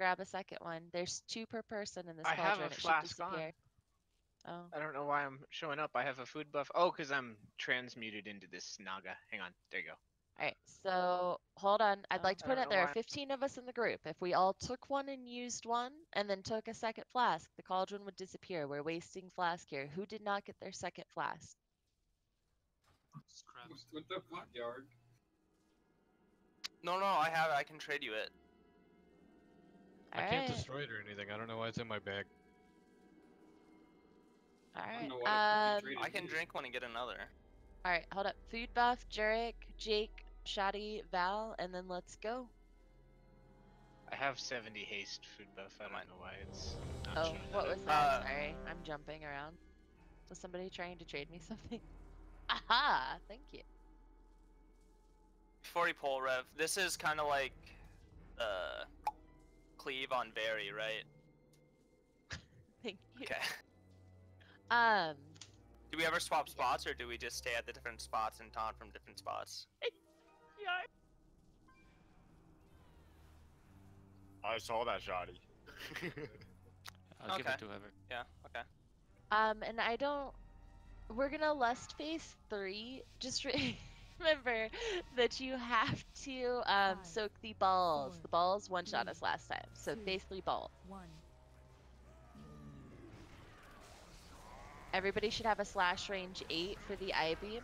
grab a second one. There's 2 per person in this I have cauldron. a It should flask disappear. on. Oh. I don't know why I'm showing up. I have a food buff. Oh, because I'm transmuted into this Naga. Hang on. There you go. Alright, so hold on. I'd like to I point don't out know there are why. 15 of us in the group. If we all took one and used one, and then took a second flask, the cauldron would disappear. We're wasting flask here. Who did not get their second flask? With the fuck, yard? No, I have it. I can trade you it. I can't Alright. destroy it or anything. I don't know why it's in my bag. Alright. I can drink one and get another. Alright, hold up. Food buff, Jurek, Jake, Shadi, Val, and then let's go. I have 70 haste food buff. I don't know why it's not Oh, showing what that was up. that? Sorry, I'm jumping around. Was somebody trying to trade me something? Aha! Thank you. Before you pull, Rev, this is kind of like cleave on Very, right? Thank you. Okay. Do we ever swap spots, or do we just stay at the different spots and taunt from different spots? Yeah. I saw that, Shoddy. I'll give it to whoever. Yeah, okay. And I don't... We're gonna Lust Phase 3. Just remember that you have to soak the balls. The balls one-shot us last time. So Phase 3 ball. Everybody should have a slash range 8 for the I-beam.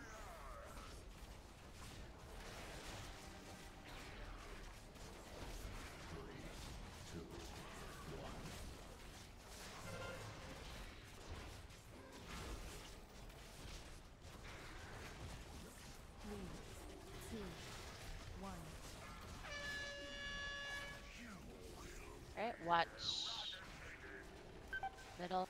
Alright, watch. Middle.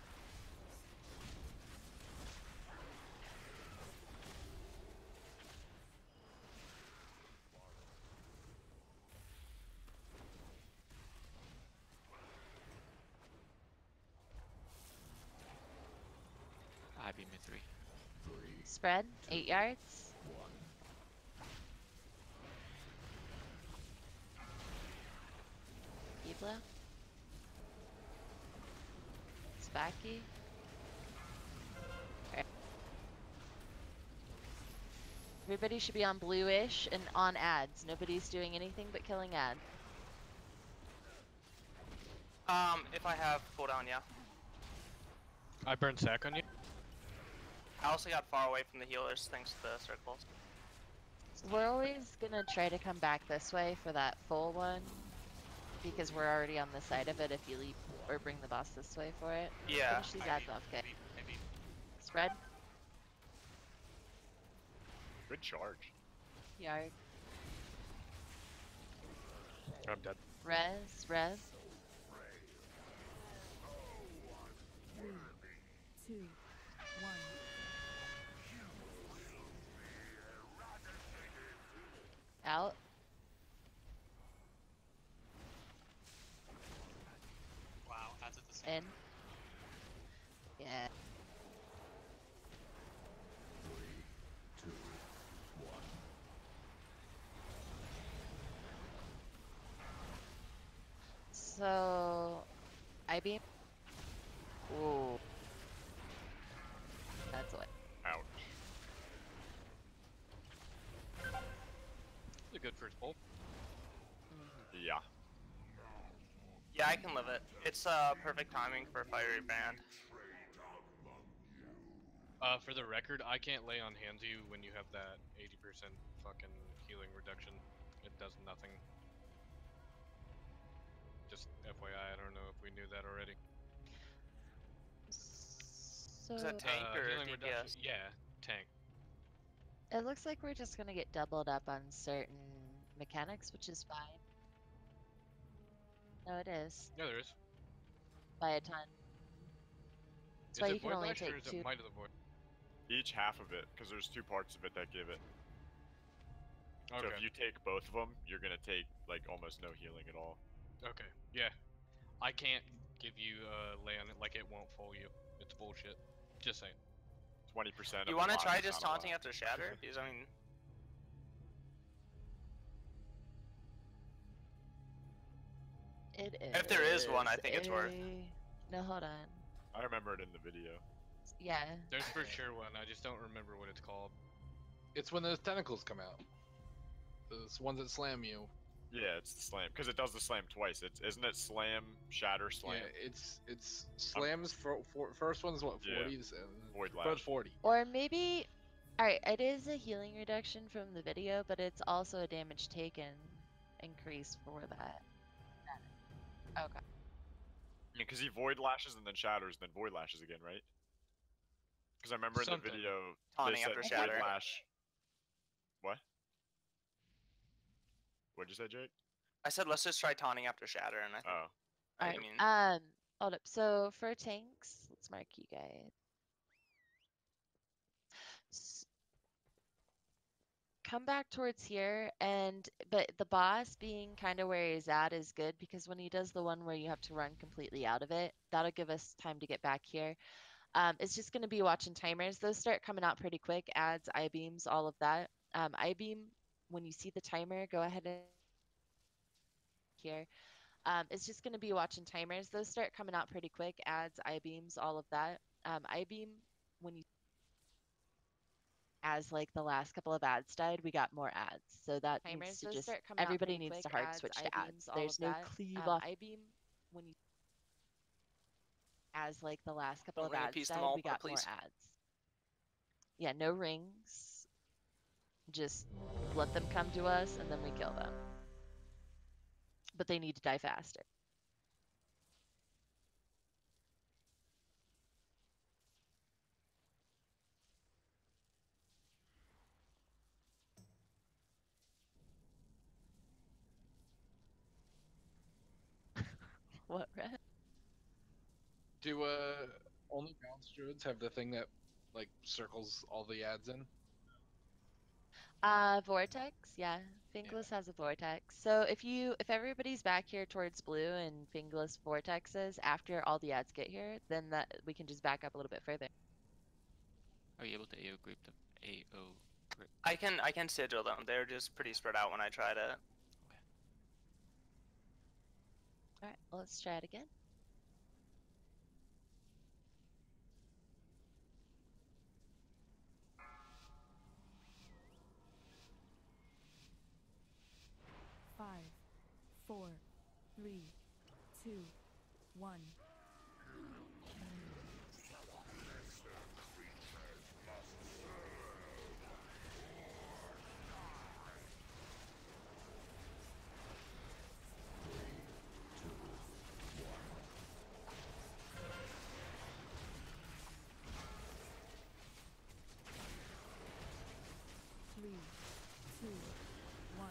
I beat me 3. Spread, 8 yards. Ibla. Spacky. Okay. Everybody should be on bluish and on ads. Nobody's doing anything but killing ad. If I have cooldown, yeah. I burned sack on you. I also got far away from the healers thanks to the circles. We're always gonna try to come back this way for that full one, because we're already on the side of it if you leave or bring the boss this way for it. Yeah. Finish these ads off, okay. Spread. Good charge. Yard. I'm dead. Res. 3, 2, 1. Out. Wow, that's at the same. In. Yeah. 3, 2, 1. So, I-beam. Ooh. That's what. Ouch. It's a good first pull. Yeah. Yeah, I can live it. It's perfect timing for a fiery band. For the record, I can't lay on hands you when you have that 80% fucking healing reduction. It does nothing. Just FYI, I don't know if we knew that already. So, Is that tank or healing DPS? reduction? Yeah, tank. it looks like we're just gonna get doubled up on certain mechanics, which is fine. No, it is. Yeah, there is. By a ton. That's Is why it you can Void only Lash or take is 2. it Might of the Void? Each half of it, because there's 2 parts of it that give it. Okay. So if you take both of them, you're gonna take like almost no healing at all. Okay. Yeah. I can't give you lay on it like it won't fool you. It's bullshit. Just saying. 20%. You want to try just taunting after Shatter? Because I mean, It is. If there is one, I think it's worth. No, hold on. I remember it in the video. Yeah. There's for sure one. I just don't remember what it's called. It's when those tentacles come out. Those ones that slam you. Yeah, it's the slam because it does the slam twice. Isn't it slam, shatter, slam? Yeah, it's slams for first one's what, Yeah. 40s and Void both lash. 40. Or maybe, alright, it is a healing reduction from the video, but it's also a damage taken increase for that. Okay. Yeah, because he void lashes and then shatters, then void lashes again, right? Because I remember in the Something. video Taunting they said after void shatter. lash. What? What'd you say, Jake? I said let's just try taunting after shatter, and I think. Oh. I Alright, mean, hold up. So for tanks, let's mark you guys. Come back towards here, but the boss being kind of where he's at is good because when he does the one where you have to run completely out of it, that'll give us time to get back here. It's just going to be watching timers. Those start coming out pretty quick. Adds, I-beams, all of that. I-beam, when you see the timer, go ahead and here. It's just going to be watching timers. Those start coming out pretty quick. Adds, I-beams, all of that. I-beam, when you as like the last couple of ads died, we got more ads. So that needs to just everybody needs to hard switch to ads. There's no cleave off. I-beam when you as like the last couple Don't of ring and ads piece died, them all, we got more please. ads. Yeah, no rings. Just let them come to us and then we kill them. But they need to die faster. What, Red? Do only bounce druids have the thing that like circles all the ads in? Vortex, yeah. Fingless has a vortex. So if everybody's back here towards blue and Fingless vortexes after all the ads get here, then that we can just back up a little bit further. Are you able to AO grip them? AO grip. I can sigil them. They're just pretty spread out when I try to. Alright, well, let's try it again. Five, four, three, two, one. Three, two, one.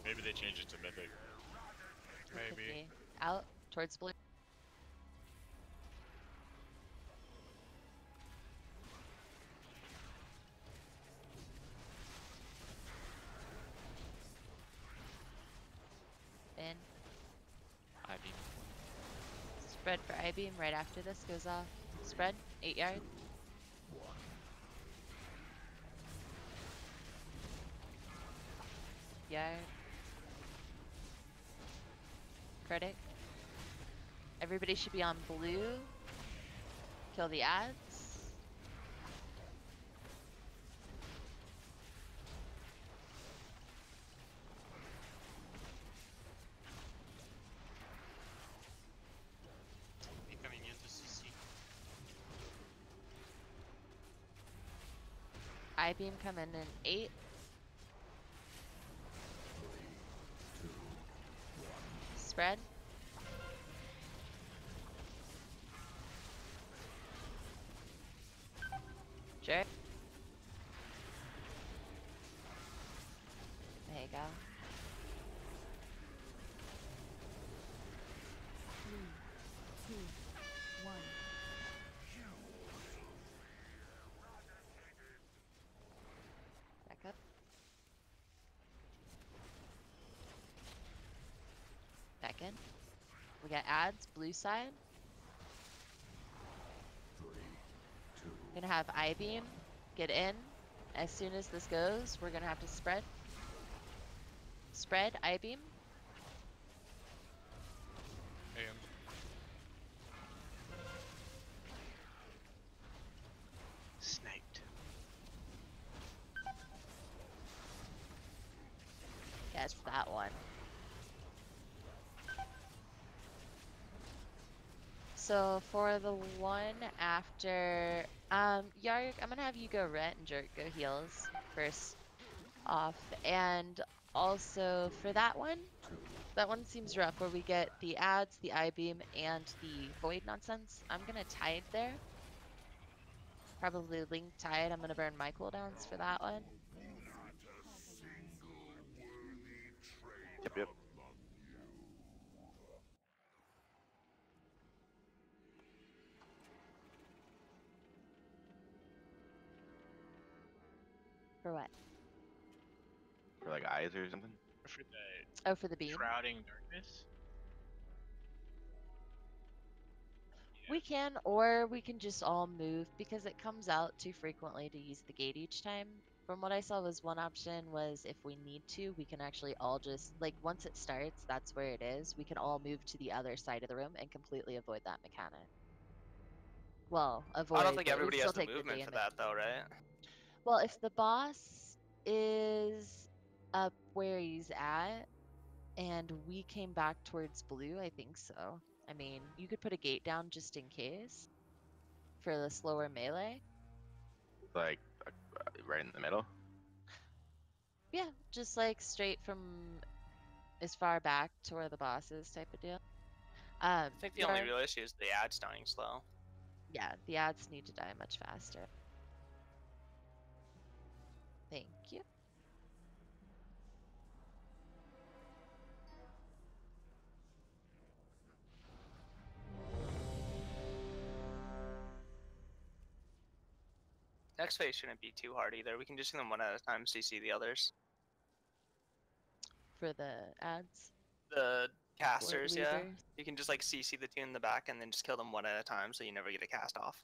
Maybe they changed it to mythic. Could Maybe. be. Out towards blue. In. I-beam. Spread for I-beam right after this goes off. Spread, 8 yards. Yard. Critic. Everybody should be on blue. Kill the ads. Becoming into CC. I-beam coming in 8. Spread. Sure. There you go. Three, two, one. Back up. Back in. We got ads, blue side. Gonna have I-beam. Get in. As soon as this goes, we're gonna have to spread. Spread, I-beam. AM. Sniped. Yeah, it's that one. So for the one after, Yarg, I'm gonna have you go ret and Jerk go heals first off. And also for that one seems rough where we get the ads, the I-beam, and the void nonsense. I'm gonna tide there. Probably link tide. I'm gonna burn my cooldowns for that one. Yep, yep. For what? For like eyes or something. For the Oh, for the beam? shrouding darkness. We can, or we can just all move because it comes out too frequently to use the gate each time. From what I saw was one option was if we need to, we can actually all just, like once it starts, that's where it is. We can all move to the other side of the room and completely avoid that mechanic. Well, avoid, I don't think but we everybody still has the take movement for damage. that though, right? Well, if the boss is up where he's at and we came back towards blue, I think so. I mean, you could put a gate down just in case for the slower melee. Like right in the middle. Yeah, just like straight from as far back to where the boss is type of deal. I think the only Yarg, real issue is the ads dying slow. yeah, the ads need to die much faster. Thank you. Next phase shouldn't be too hard either. We can just do them one at a time, CC the others. For the ads. The Or casters, yeah. weavers. You can just like CC the two in the back and then just kill them one at a time so you never get a cast off.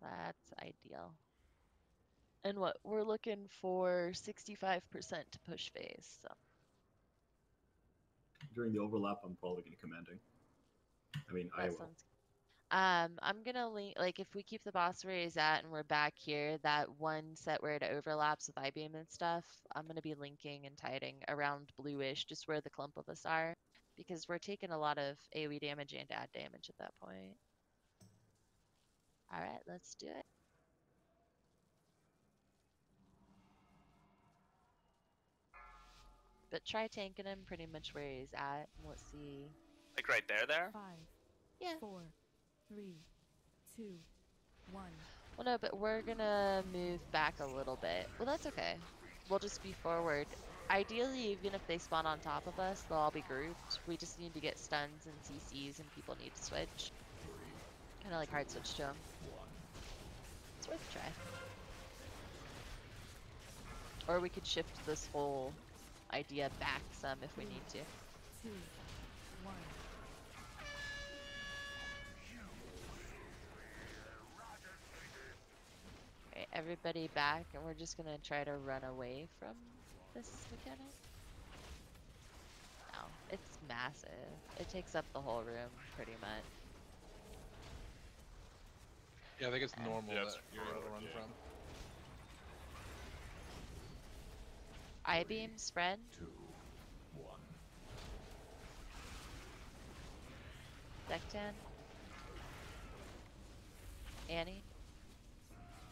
That's ideal. And what we're looking for 65% to push phase. So During the overlap, I'm probably going to commanding. I mean, I that will. sounds. I'm gonna link like if we keep the boss where he's at and we're back here, that one set where it overlaps with I-beam and stuff, I'm gonna be linking and tiding around bluish, just where the clump of us are, because we're taking a lot of AoE damage and add damage at that point. All right, let's do it. But try tanking him pretty much where he's at. And let's see. Like right there? 5, Yeah. 4, 3, 2, 1. Well, no, but we're gonna move back a little bit. Well, that's okay. We'll just be forward. Ideally, even if they spawn on top of us, they'll all be grouped. We just need to get stuns and CCs, and people need to switch. Kind of like hard switch to them. It's worth a try. Or we could shift this whole idea back some if we need to. 2, 1. Alright, everybody back, and we're just gonna try to run away from this mechanic. No, it's massive. It takes up the whole room, pretty much. Yeah, I think it's Yeah. normal Yeah, that it's you're able to run yeah. from. I-beam, spread. 2, 1. Dectan. Annie.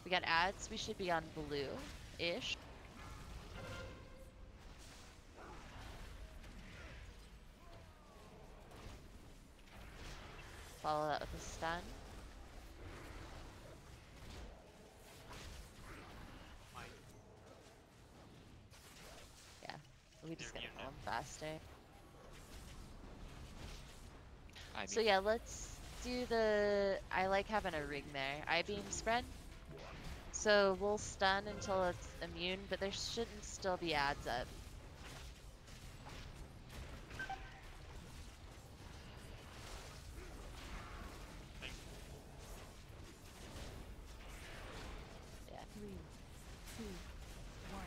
We got ads. We should be on blue-ish. Follow that with a stun. Yeah, we just gotta kill him faster. So yeah, let's do the. I like having a ring there. I-beam spread. So we'll stun until it's immune, but there shouldn't still be ads up. Yeah. 3, 2, 1.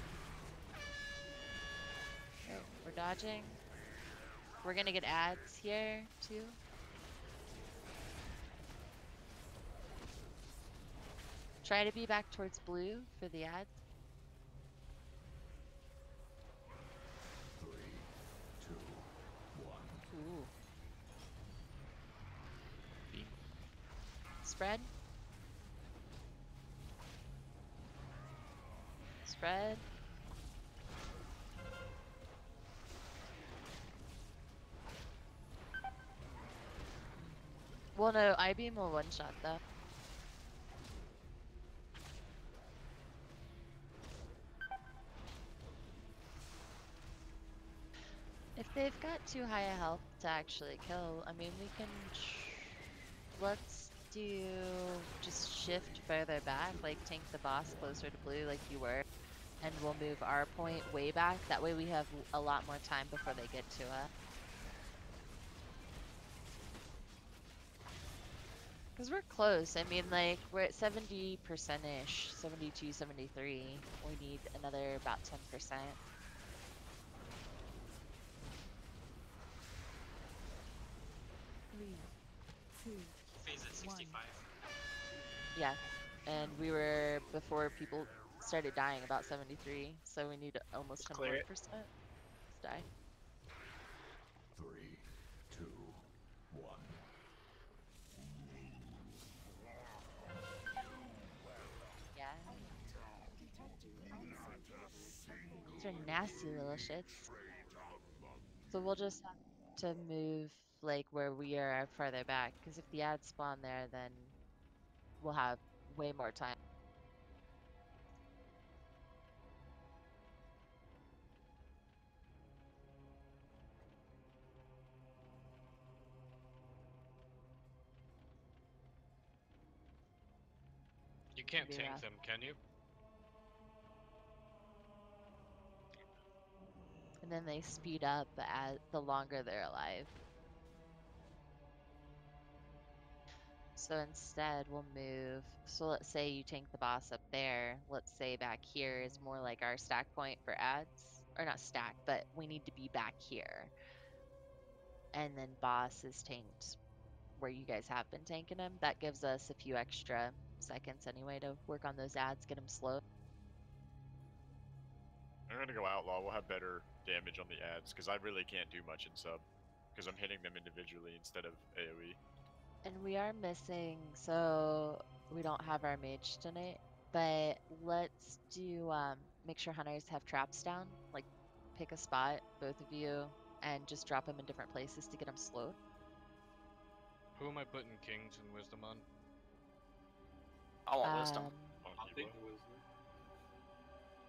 dodging. We're gonna get ads here too. Try to be back towards blue for the ads. 3, 2, 1. Ooh. Beam. Spread. Spread. Well, no, I-beam will one-shot though. If they've got too high a health to actually kill, I mean, we can. Let's do just shift further back, like tank the boss closer to blue, like you were, and we'll move our point way back. That way, we have a lot more time before they get to us. Because we're close. I mean, like, we're at 70%-ish, 72, 73. We need another about 10%. Phase at 65. Yeah, and we were, before people started dying, about 73, so we need almost 10 more clear it. percent. Let's die. 3, 2, 1. Yeah. These are nasty little shits. So we'll just have to move, like, where we are farther back, because if the ads spawn there, then we'll have way more time. You can't Be tank rough. them, can you? And then they speed up as the longer they're alive. So instead, we'll move. So let's say you tank the boss up there. Let's say back here is more like our stack point for ads. Or not stack, but we need to be back here. And then boss is tanked where you guys have been tanking him. That gives us a few extra seconds anyway to work on those ads, get them slow. I'm gonna go outlaw. We'll have better damage on the ads because I really can't do much in sub because I'm hitting them individually instead of AoE. And we are missing, so we don't have our mage tonight. But let's do, make sure hunters have traps down. Like, pick a spot, both of you, and just drop them in different places to get them slowed. Who am I putting kings and wisdom on? I want wisdom. On I'll Kiba. take the wisdom.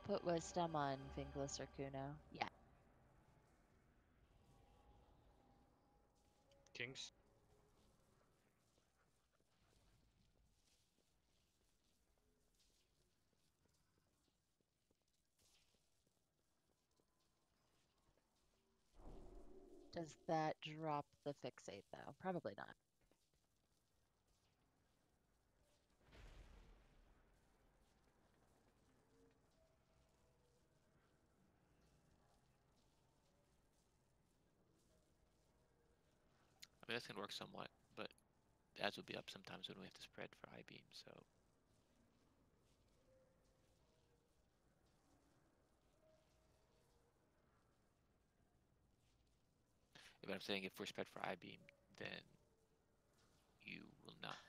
Put wisdom on Fingless or Kuno. Yeah. Kings? Does that drop the fixate though? Probably not. I mean, that's gonna work somewhat, but the ads will be up sometimes when we have to spread for I-beam, so. But I'm saying if we're spread for I-beam, then you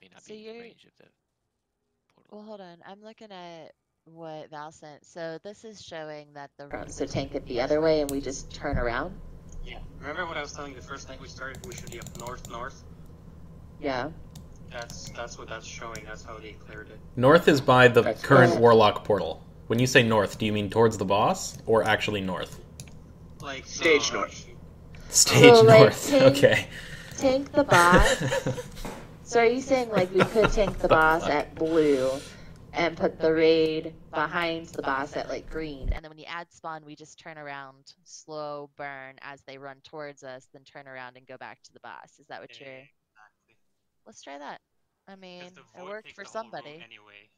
may not So be in you're- range of the portal. Well, hold on. I'm looking at what Val sent. So this is showing that the so tank it the other way and we just turn around. Yeah. Remember what I was telling you the first night we started? We should be up north. Yeah. That's what that's showing. That's how they cleared it. North is by the That's current right. Warlock portal. When you say north, do you mean towards the boss or actually north? Like Stage north. Stage So, like, north. tank- Okay. Tank the boss. So are you saying like we could tank the boss at blue and put the raid behind the boss at like green, and then when the ads spawn, we just turn around, slow burn as they run towards us, then turn around and go back to the boss? Is that what you're? Exactly. Let's try that. I mean, The it void worked takes for the whole room somebody. anyway.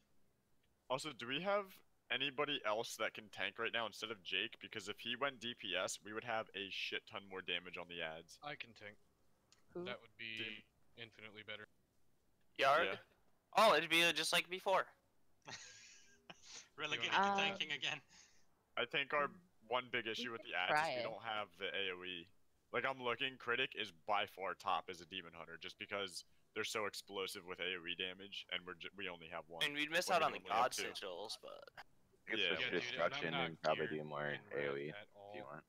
Also, do we have anybody else that can tank right now instead of Jake, because if he went DPS, we would have a shit ton more damage on the ads. I can tank. Who? That would be infinitely better. Yarg? Yeah. Oh, it'd be just like before. Relegated to tanking again. I think our one big issue with the ads is we don't have the AoE. Like, I'm looking, Critic is by far top as a Demon Hunter, just because they're so explosive with AoE damage, and we only have one. And we'd miss out on the God Sigils, but... Yeah, destruction and probably do more AoE if you want.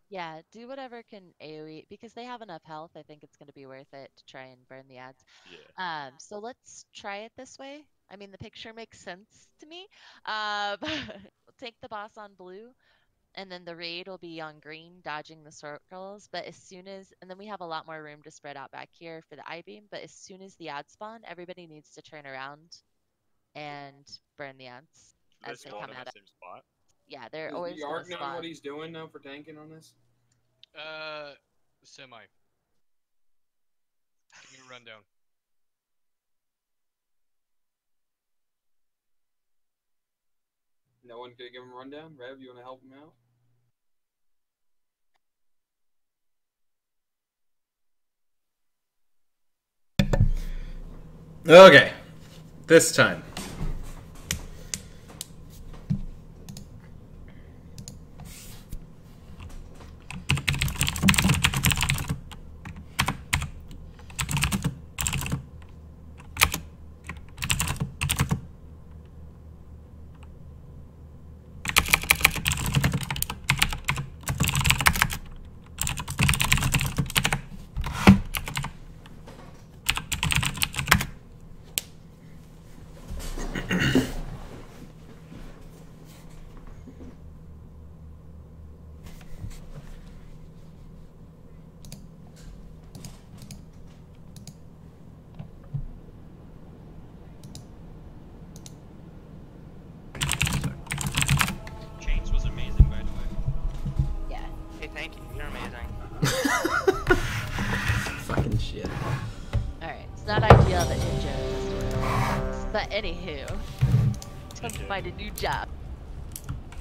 Yeah, do whatever can AoE, because they have enough health. I think it's going to be worth it to try and burn the ads. Yeah. So let's try it this way. I mean, the picture makes sense to me. We'll take the boss on blue, and then the raid will be on green, dodging the circles. But as soon as, and then we have a lot more room to spread out back here for the I-beam. But as soon as the ads spawn, everybody needs to turn around and burn the ads as they come out. The same spot? Yeah, they're always Does going to Yarg know spawn. what he's doing now for tanking on this? Semi. Give me a rundown. No one could give him a rundown? Rev, you want to help him out? Okay. This time. Chains was amazing, by the way. Yeah. Hey, thank you. You're amazing. Fucking shit. Alright, it's not ideal that Ninja is doing this, but anywho, time to find a new job.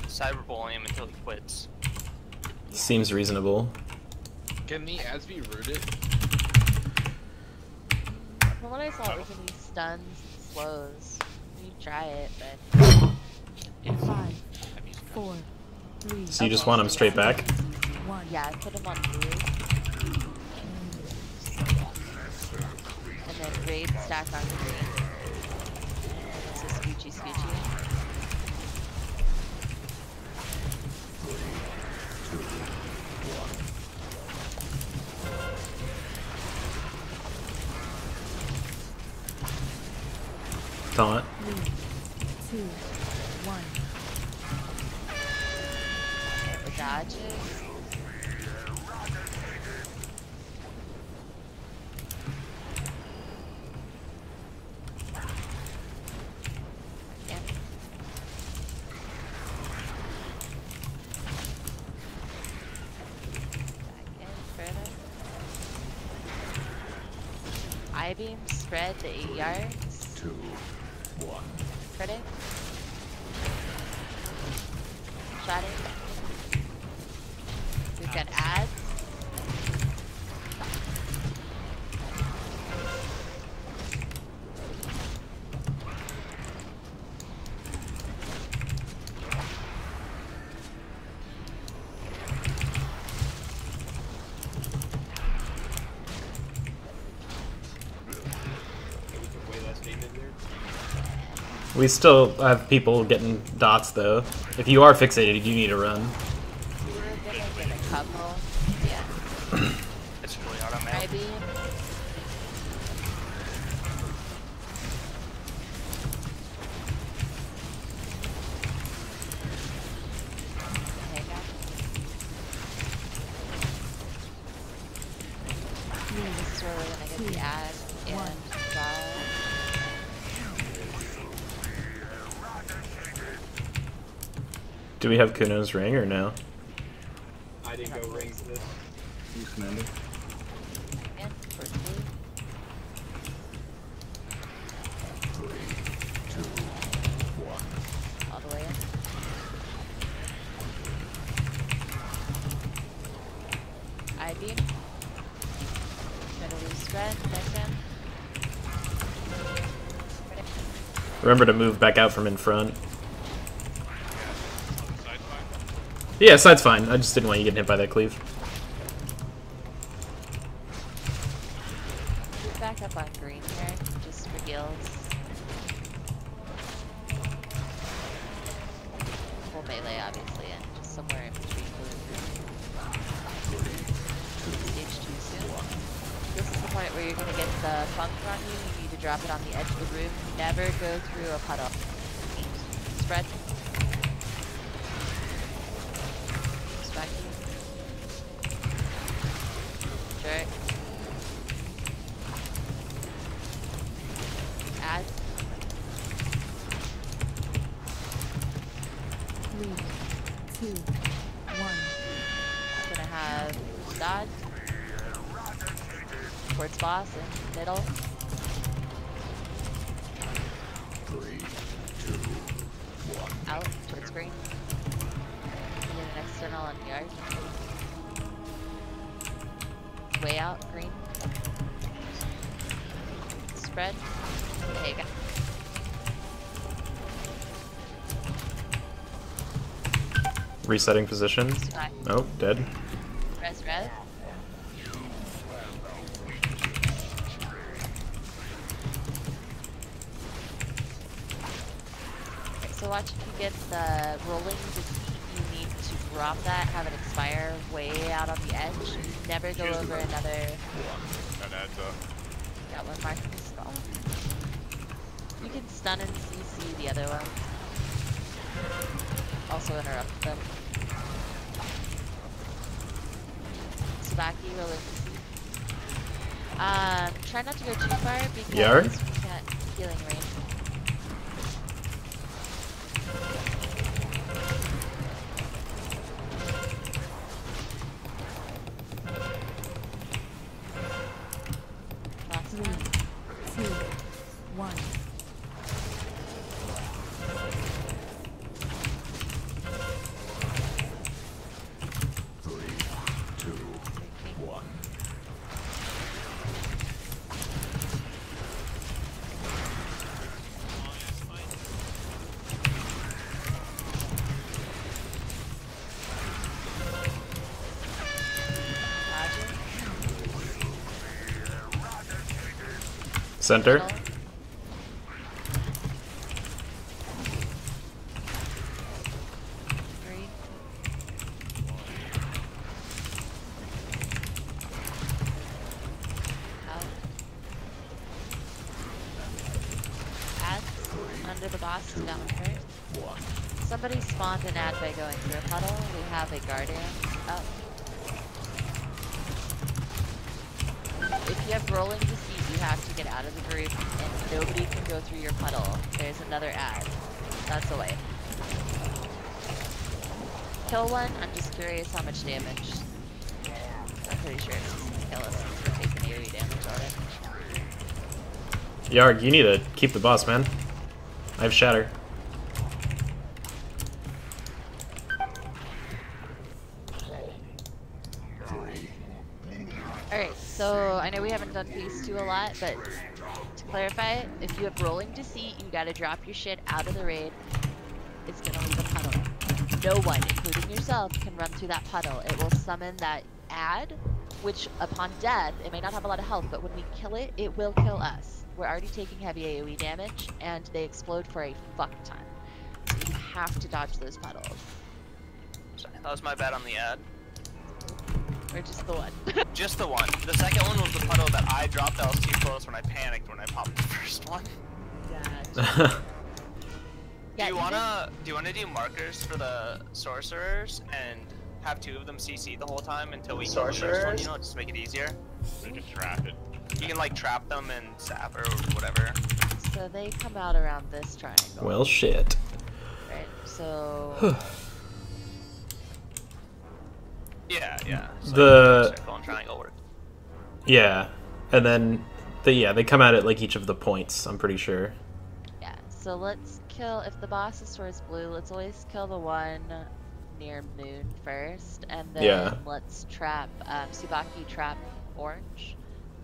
Cyberbully him until he quits. Seems reasonable. Can the ads be rooted? From what I saw, it was in these stuns and slows. You try it, but... 5, 4, 3. So you just want him straight back? 1. Yeah, I put him on blue. And then raid stack on green. It's a squeegee squeegee. Taunt. 3, 2, 1. Okay, with dodges. Yeah. Back in further. I-beam spread the 8 yards. 2, 1. Critic. Shot it. We've got ads. We still have people getting dots though. If you are fixated, you need to run. We're gonna get a couple. Yeah. It's really hard on that. Maybe. This is where we're gonna get the ad and Do we have Kuno's ring or no? I didn't go ring for this. Use commander. and first blue. 3, 2, 1. I-beam. Try to lose spread. Next time. Remember to move back out from in front. Yeah, side's fine. I just didn't want you getting hit by that cleave. Back up on green here, just for heals. Full melee, obviously, and just somewhere in between blue and green. Stage 2 soon. This is the point where you're going to get the funk on you. You need to drop it on the edge of the room. Never go through a puddle. Spread. Back to you. Sure. Add. 3, 2, 1. Gonna have dodge. Towards boss in middle. 3, 2, 1. Out towards green. And then an external on yard. Way out, green. Spread. Okay, got. Resetting position. Oh, dead. Res. Okay, so watch if you get the rolling defeat, you need to drop that, have it expire way out on the edge. Never go over another. That adds up. Got one mark in the skull. You can stun and CC the other one. Also interrupt them. Sabaki rolling CC. Try not to go too far because Yard? we can't healing range. Last 3, one. 2, 1. Center. Middle. Green. Out. Add. Under the boss is down first. Somebody spawned an ad by going through a puddle. We have a guardian up. If you have rolling defeat, you have to get out of the group, and nobody can go through your puddle. There's another ad. That's the way. Kill one. I'm just curious how much damage. I'm pretty sure it's just gonna kill us since we're taking AoE damage already. Yarg, you need to keep the boss, man. I have shatter. Alright, so I know we haven't done phase 2 a lot, but to clarify, if you have rolling deceit, you gotta drop your shit out of the raid. It's gonna leave a puddle. No one, including yourself, can run through that puddle. It will summon that ad, which upon death, it may not have a lot of health, but when we kill it, it will kill us. We're already taking heavy AoE damage, and they explode for a fuck ton. So you have to dodge those puddles. Sorry, that was my bad on the ad. Or just the one. Just the one. The second one was the puddle that I dropped that was too close when I panicked when I popped the first one. Gotcha. Do you wanna do markers for the sorcerers and have 2 of them CC the whole time until we kill the first one, you know, just to make it easier? So you can trap it. You can like trap them and sap or whatever. So they come out around this triangle. Well, shit. Right, so... Yeah. So The- circle and triangle work. Yeah, and then they come out at like each of the points. I'm pretty sure. Yeah, so let's kill, if the boss is towards blue, let's always kill the one near Moon first, and then Yeah. let's trap Tsubaki trap orange,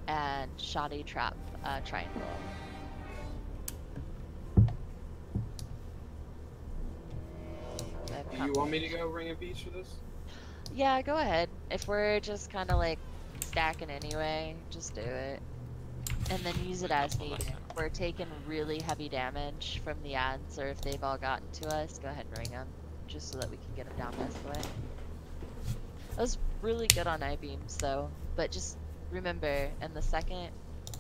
and Shoddy trap triangle. Do you want me to go ring a beach for this? Yeah, go ahead. If we're just kind of like stacking anyway, just do it. And then use it as needed. If we're taking really heavy damage from the ads, or if they've all gotten to us, go ahead and ring them, just so that we can get them down most of the way. That was really good on I-beams though, but just remember, in the second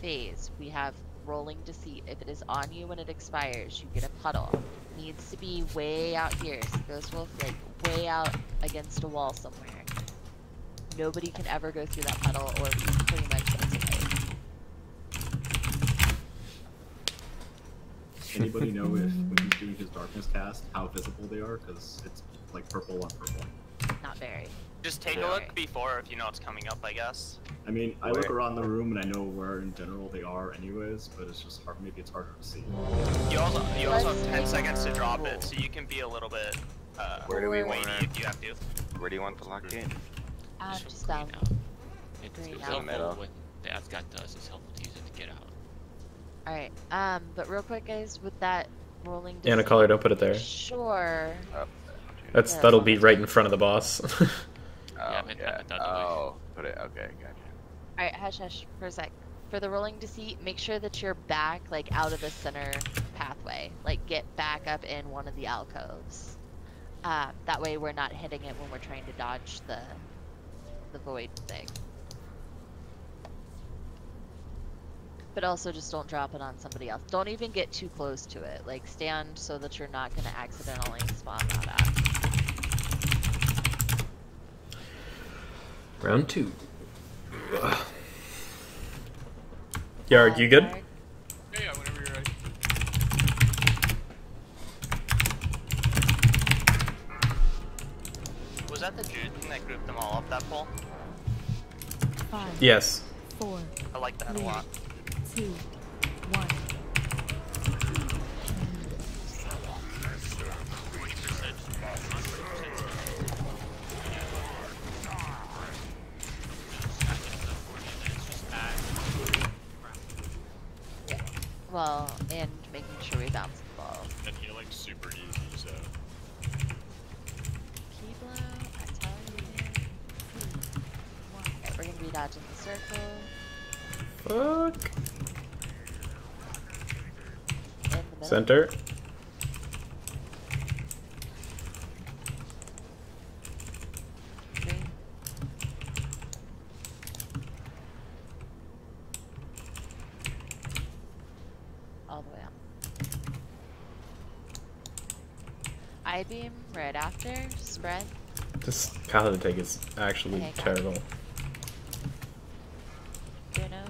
phase, we have Rolling Deceit. If it is on you when it expires, you get a puddle. Needs to be way out here, so Ghost Wolf, like, way out against a wall somewhere. Nobody can ever go through that puddle, or we pretty much get to Anybody know if when he's doing his darkness cast, how visible they are? Because it's like purple on purple. Not very. Just take a look before if you know it's coming up, I guess. I mean, I look around the room and I know where in general they are anyways, but it's just hard. Maybe it's harder to see. You also have 10 seconds to drop it, so you can be a little bit where do we want weighty if you have to. Where do you want the lock in? Just down. Green It's out. helpful when the Asgard does. It's helpful to use it to get out. Alright, but real quick guys, with that Rolling Anna Deceit, Color, don't put it there. sure. That'll be right in front of the boss. Oh, put it. Okay, gotcha. Alright, hush hush for a sec. For the Rolling Deceit, make sure that you're back, like, out of the center pathway. Like, get back up in one of the alcoves. That way we're not hitting it when we're trying to dodge the void thing. But also just don't drop it on somebody else. Don't even get too close to it. Like, stand so that you're not going to accidentally spawn that out. Round 2. Yard, you good? Yeah, whenever you're ready. Was that the Jude thing that grouped them all up that pole? 5, Yes. 4, I like that a lot. 2, 1. Well, and making sure we bounce the ball. And healing's super easy, so. Keyblow, I tell you. Alright, we're gonna be dodging the circle. Fuck. In the middle. Center. Green. All the way up. I-beam right after. Spread. This paladin tank is actually Okay, got it. terrible. Bruno.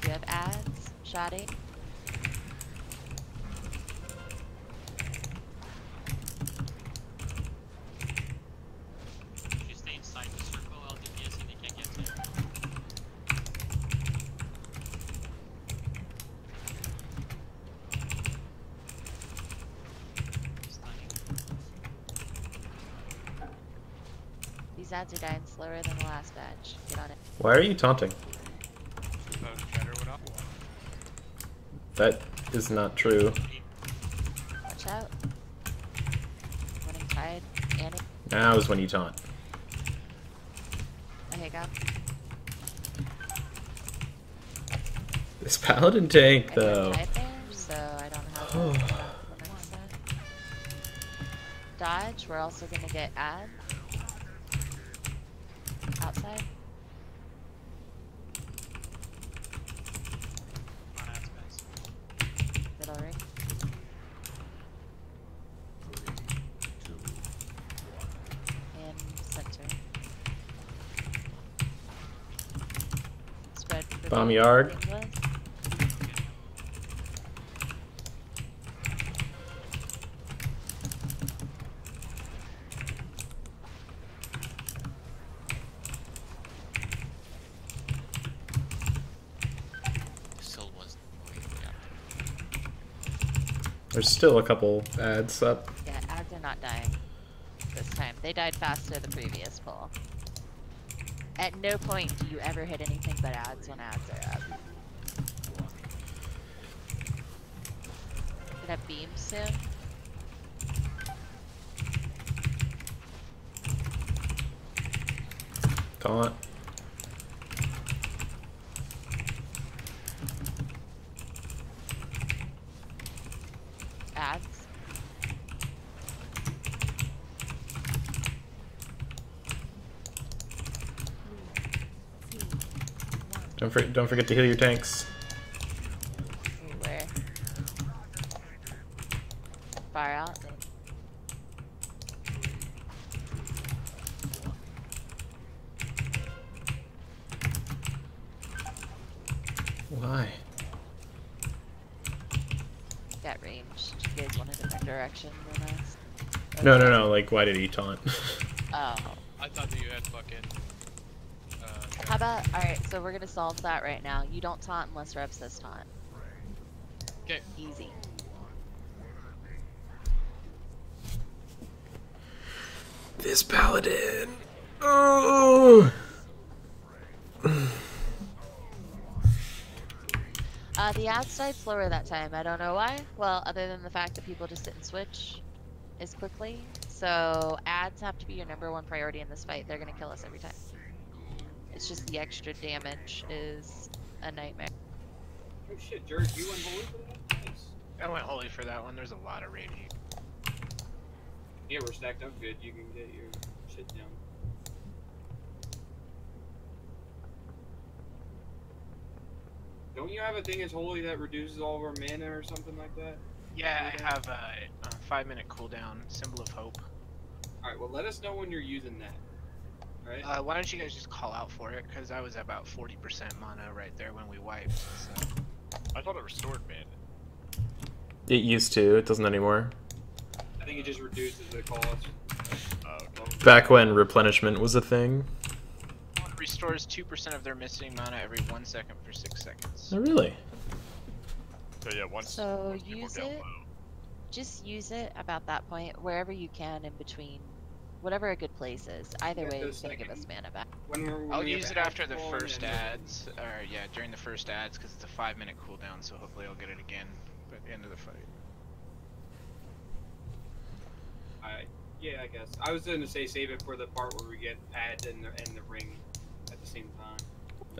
You have ads. Shoddy. If you stay inside the circle, I'll DPS and they can't get to you. Stunning. These ads are dying slower than the last batch. Get on it. Why are you taunting? Shatter went up. That is not true. Watch out. Running tide. Annie. Now is when you taunt. Okay, go. This paladin tank, I though. tide there, so I don't have that. The next set. Dodge. We're also gonna get ad. Outside. Come on, ads, guys. Middle ring. And center. Spread for Bomb the yard. English. Still wasn't going There's still a couple ads up. Yeah, ads are not dying. They died faster the previous pull. At no point do you ever hit anything but ads when ads are up. Gonna beam soon. Taunt. Ads. Don't forget to heal your tanks. Where? Far out. Why? Got ranged. You guys went a different direction than us. No. Like, why did he taunt? Oh. I thought that you had fucking. How about, alright, so we're gonna solve that right now. You don't taunt unless Rev says taunt. Okay. Easy. This paladin. Oh. The ads died slower that time. I don't know why. Well, other than the fact that people just didn't switch as quickly. So ads have to be your #1 priority in this fight. They're gonna kill us every time. It's just the extra damage is a nightmare. Oh shit, Jared, you went holy for that? Nice. I went holy for that one. There's a lot of rage. Yeah, we're stacked up good. You can get your shit down. Don't you have a thing as holy that reduces all of our mana or something like that? Yeah, I have a 5-minute cooldown, symbol of hope. Alright, well let us know when you're using that. Alright? Why don't you guys just call out for it? Because I was about 40% mana right there when we wiped, so... I thought it restored mana. It used to. It doesn't anymore. I think it just reduces the cost. Back when replenishment was a thing. It restores 2% of their missing mana every 1 second for 6 seconds. Oh, really? So yeah, once So people use get it. low. Just use it about that point, wherever you can in between, whatever a good place is. Either Yeah, way, the it's gonna give us second- mana back. When I'll we have use it ads after the full first and then- ads, or yeah, during the first ads, because it's a 5-minute cooldown, so hopefully I'll get it again at the end of the fight. Yeah, I guess. I was gonna say save it for the part where we get ads and the ring at the same time.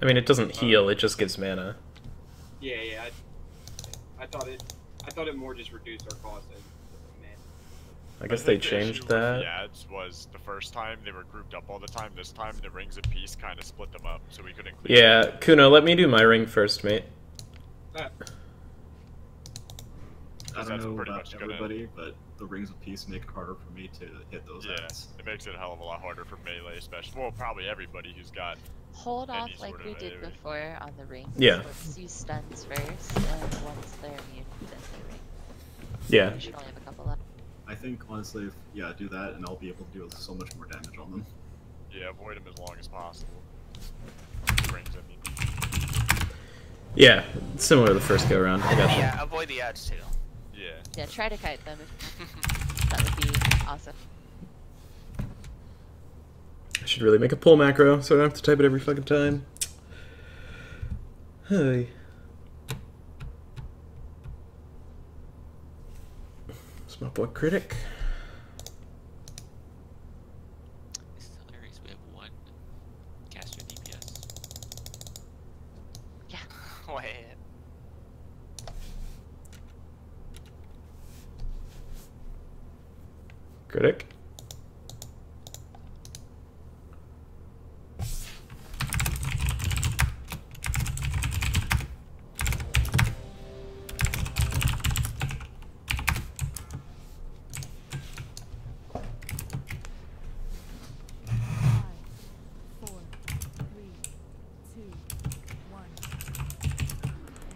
I mean, it doesn't heal. It just gives mana. Yeah. I thought it more just reduced our cost than mana. I guess they changed that. The ads was the first time they were grouped up all the time. This time the rings of peace kind of split them up, so we couldn't. Yeah, Kuno, let me do my ring first, mate. I don't know about everybody, but the Rings of Peace make it harder for me to hit those ads. It makes it a hell of a lot harder for melee, especially. Well, probably everybody who's got. Hold off any like sort we of did AoE. before on the rings. Yeah. Let's use stuns first, and once they're immune, then the ring. Yeah. We should only have a couple left. I think honestly, do that, and I'll be able to do so much more damage on them. Yeah, avoid them as long as possible. Rings, I mean. Yeah, similar to the first go around. I got that. Yeah, avoid the ads too. Yeah. Yeah, try to kite them. That would be awesome. I should really make a pull macro so I don't have to type it every fucking time. Hey. It's my boy Critic. It's hilarious. We have one caster DPS. Yeah. Wait. Critic?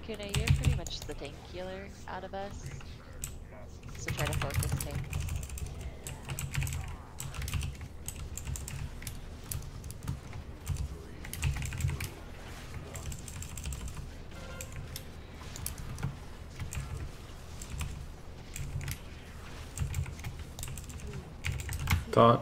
Kuna, you're pretty much the tank healer out of us. So try to focus tanks. Taunt.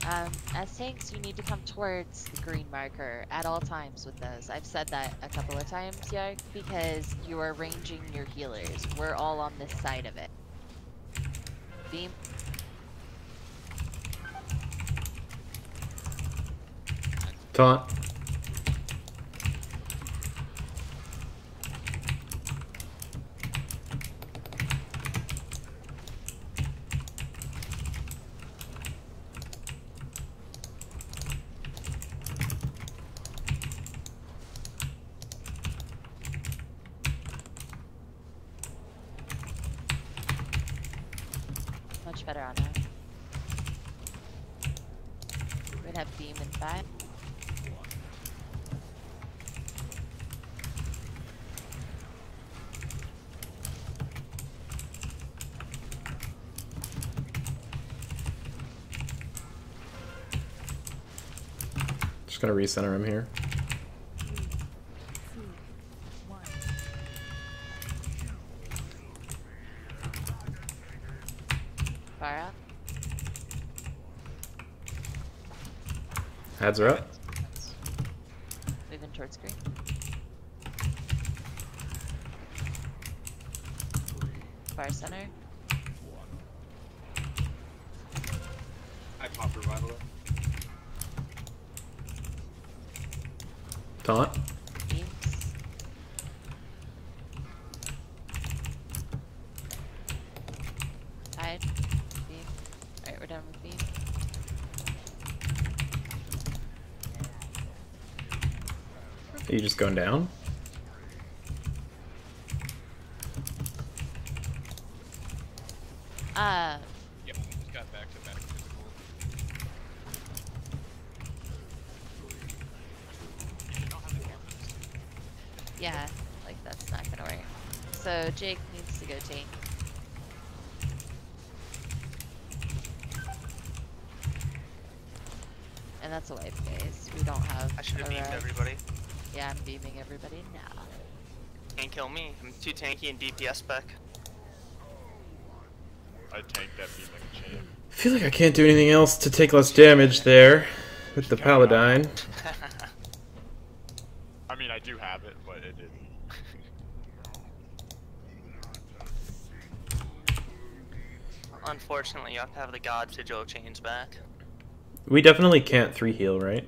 As tanks, you need to come towards the green marker at all times with those. I've said that a couple of times, Yark, because you are ranging your healers. We're all on this side of it. Beam. Taunt. Much better on that. We're gonna have beam in 5. Just gonna recenter him here. Far up. Heads are up. Moving towards green. Far center. I pop revival. Taunt. Beams. Tide. Beam. Alright, we're done with beam. Are you just going down? Yep, just got back to back physical. Yeah, like that's not gonna work. So Jake needs to go tank. And that's a wipe, guys. We don't have. I should have a beamed res. everybody. Yeah, I'm beaming everybody now. Can't kill me. I'm too tanky and DPS spec. I tanked that beam like a champ. I feel like I can't do anything else to take less damage there with the Paladine. I mean, I do have it, but it didn't. Unfortunately, you have to have the God Sigil chains back. We definitely can't 3 heal, right?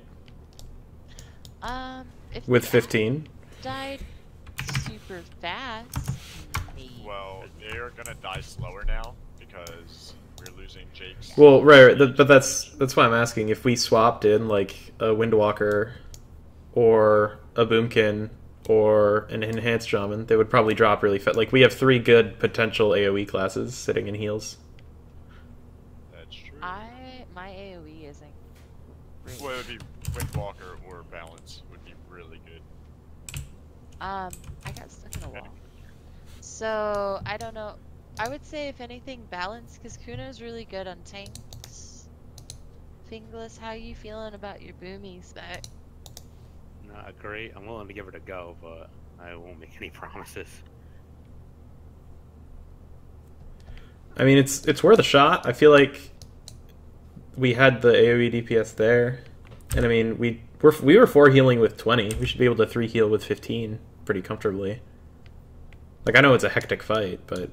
If With the 15? died super fast, maybe. Well, they are gonna die slower now because we're losing Jake's. Well, right, but that's why I'm asking. If we swapped in like a Windwalker or a Boomkin or an Enhanced Shaman, they would probably drop really fast. Like, we have 3 good potential AoE classes sitting in heals. That's true. My AoE isn't great. Well, it would be Windwalker or Balance would be really good. I got stuck in a wall. So, I don't know. I would say, if anything, Balance, because Kuno's really good on tanks. Fingless, how you feeling about your boomy spec? Not great. I'm willing to give it a go, but I won't make any promises. I mean, it's worth a shot. I feel like we had the AoE DPS there, and I mean, we were 4 healing with 20. We should be able to 3 heal with 15 pretty comfortably. Like, I know it's a hectic fight, but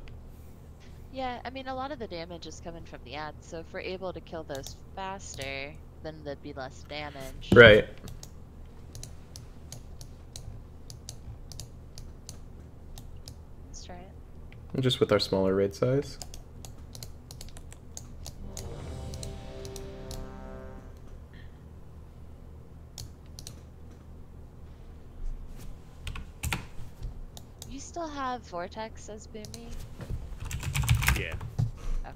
Yeah, I mean, a lot of the damage is coming from the ads, so if we're able to kill those faster, then there'd be less damage. right. Let's try it. Just with our smaller raid size. You still have Vortex as boomy? Yeah. Okay.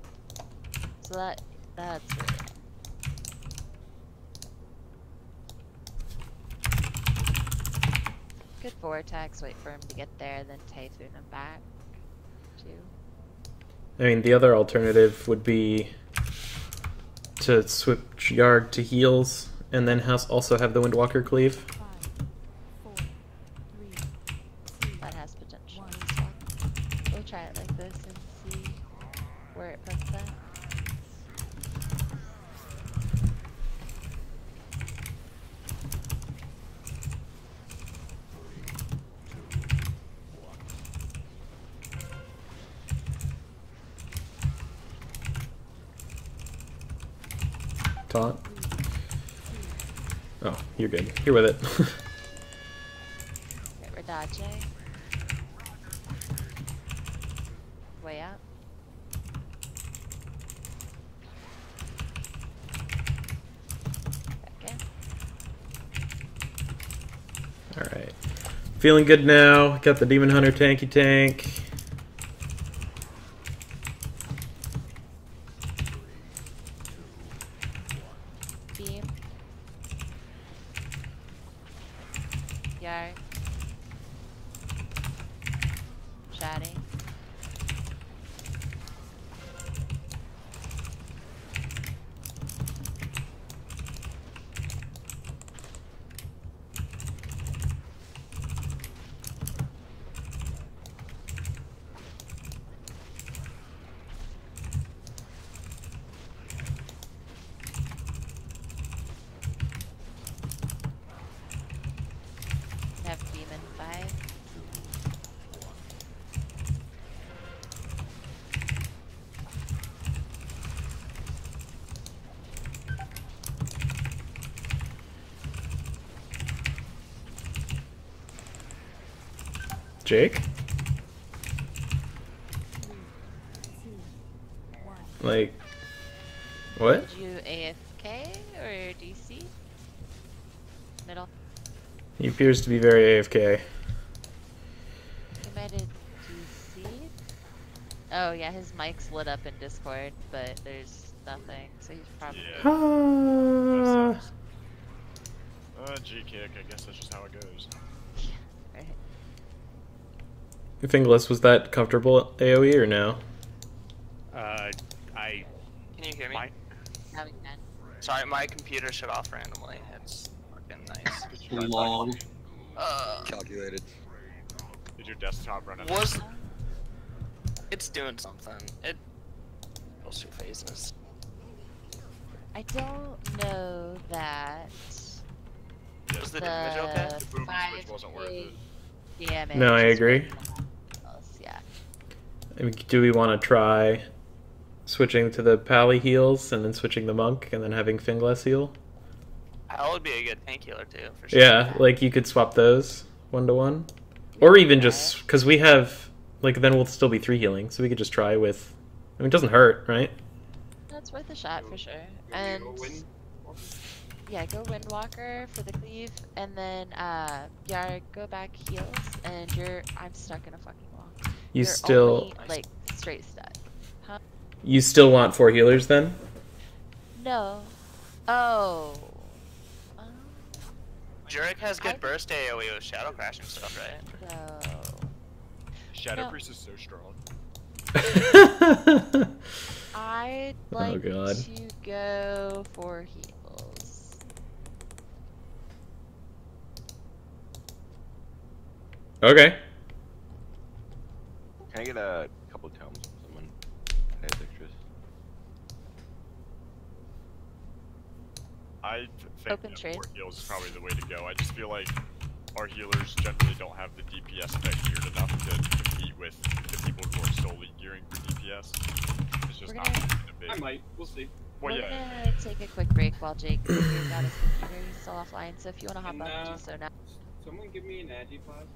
So that's really it. Good Vortex, wait for him to get there, then Typhoon him back, too. I mean, the other alternative would be to switch Yard to heals, and then also have the Windwalker cleave. That has potential as well. We'll try it like this and see where it puts that. taunt. Oh, you're good. You're with it. Okay, we're dodging. Way up. Second. Alright. Feeling good now. Got the Demon Hunter tanky tank. Beam. Yard. Chatting. Have beam in 5. Jake? Like, what? Did you AFK or DC? Middle. He appears to be very AFK. He might have DC. Oh yeah, his mic's lit up in Discord, but there's nothing, so he's probably. G-kick, I guess that's just how it goes. Right. Fingless, was that comfortable AoE or no? Can you hear me? Now we can. Sorry, my computer shut off randomly. It's fucking nice. Long. Calculated. Did your desktop run out? It's doing something. It goes through phases. I don't know that. Was the damage okay? The boom switch wasn't worth it. Damage. No, I is agree. else, yeah. I mean, do we want to try switching to the Pally heals and then switching the Monk and then having Fingless heal? That would be a good tank healer too, for sure. Yeah, like you could swap those 1-to-1. Or even just, because we have, like, then we'll still be 3 healing, so we could just try with, I mean, it doesn't hurt, right? That's worth a shot for sure. And yeah, go Windwalker for the cleave, and then yeah, go back heals, and I'm stuck in a fucking wall. You You're still, only, like, straight stuck. Huh? you still want 4 healers then? No. Oh. Jurek has good burst AoE with Shadow Crash and stuff, right? No. Shadow Priest is so strong. I'd like God. to go for heals. Okay. Can I get a couple of tomes from someone? Has extras. I think Open trade. 4 heals is probably the way to go. I just feel like our healers generally don't have the DPS effect geared enough to compete with the people who are solely gearing for DPS. It's just not a big... I might. We'll see. Well, We're yeah. gonna take a quick break while Jake figures out his computer. He's still offline, so if you wanna hop And, up, do so now. Someone give me an Agipod.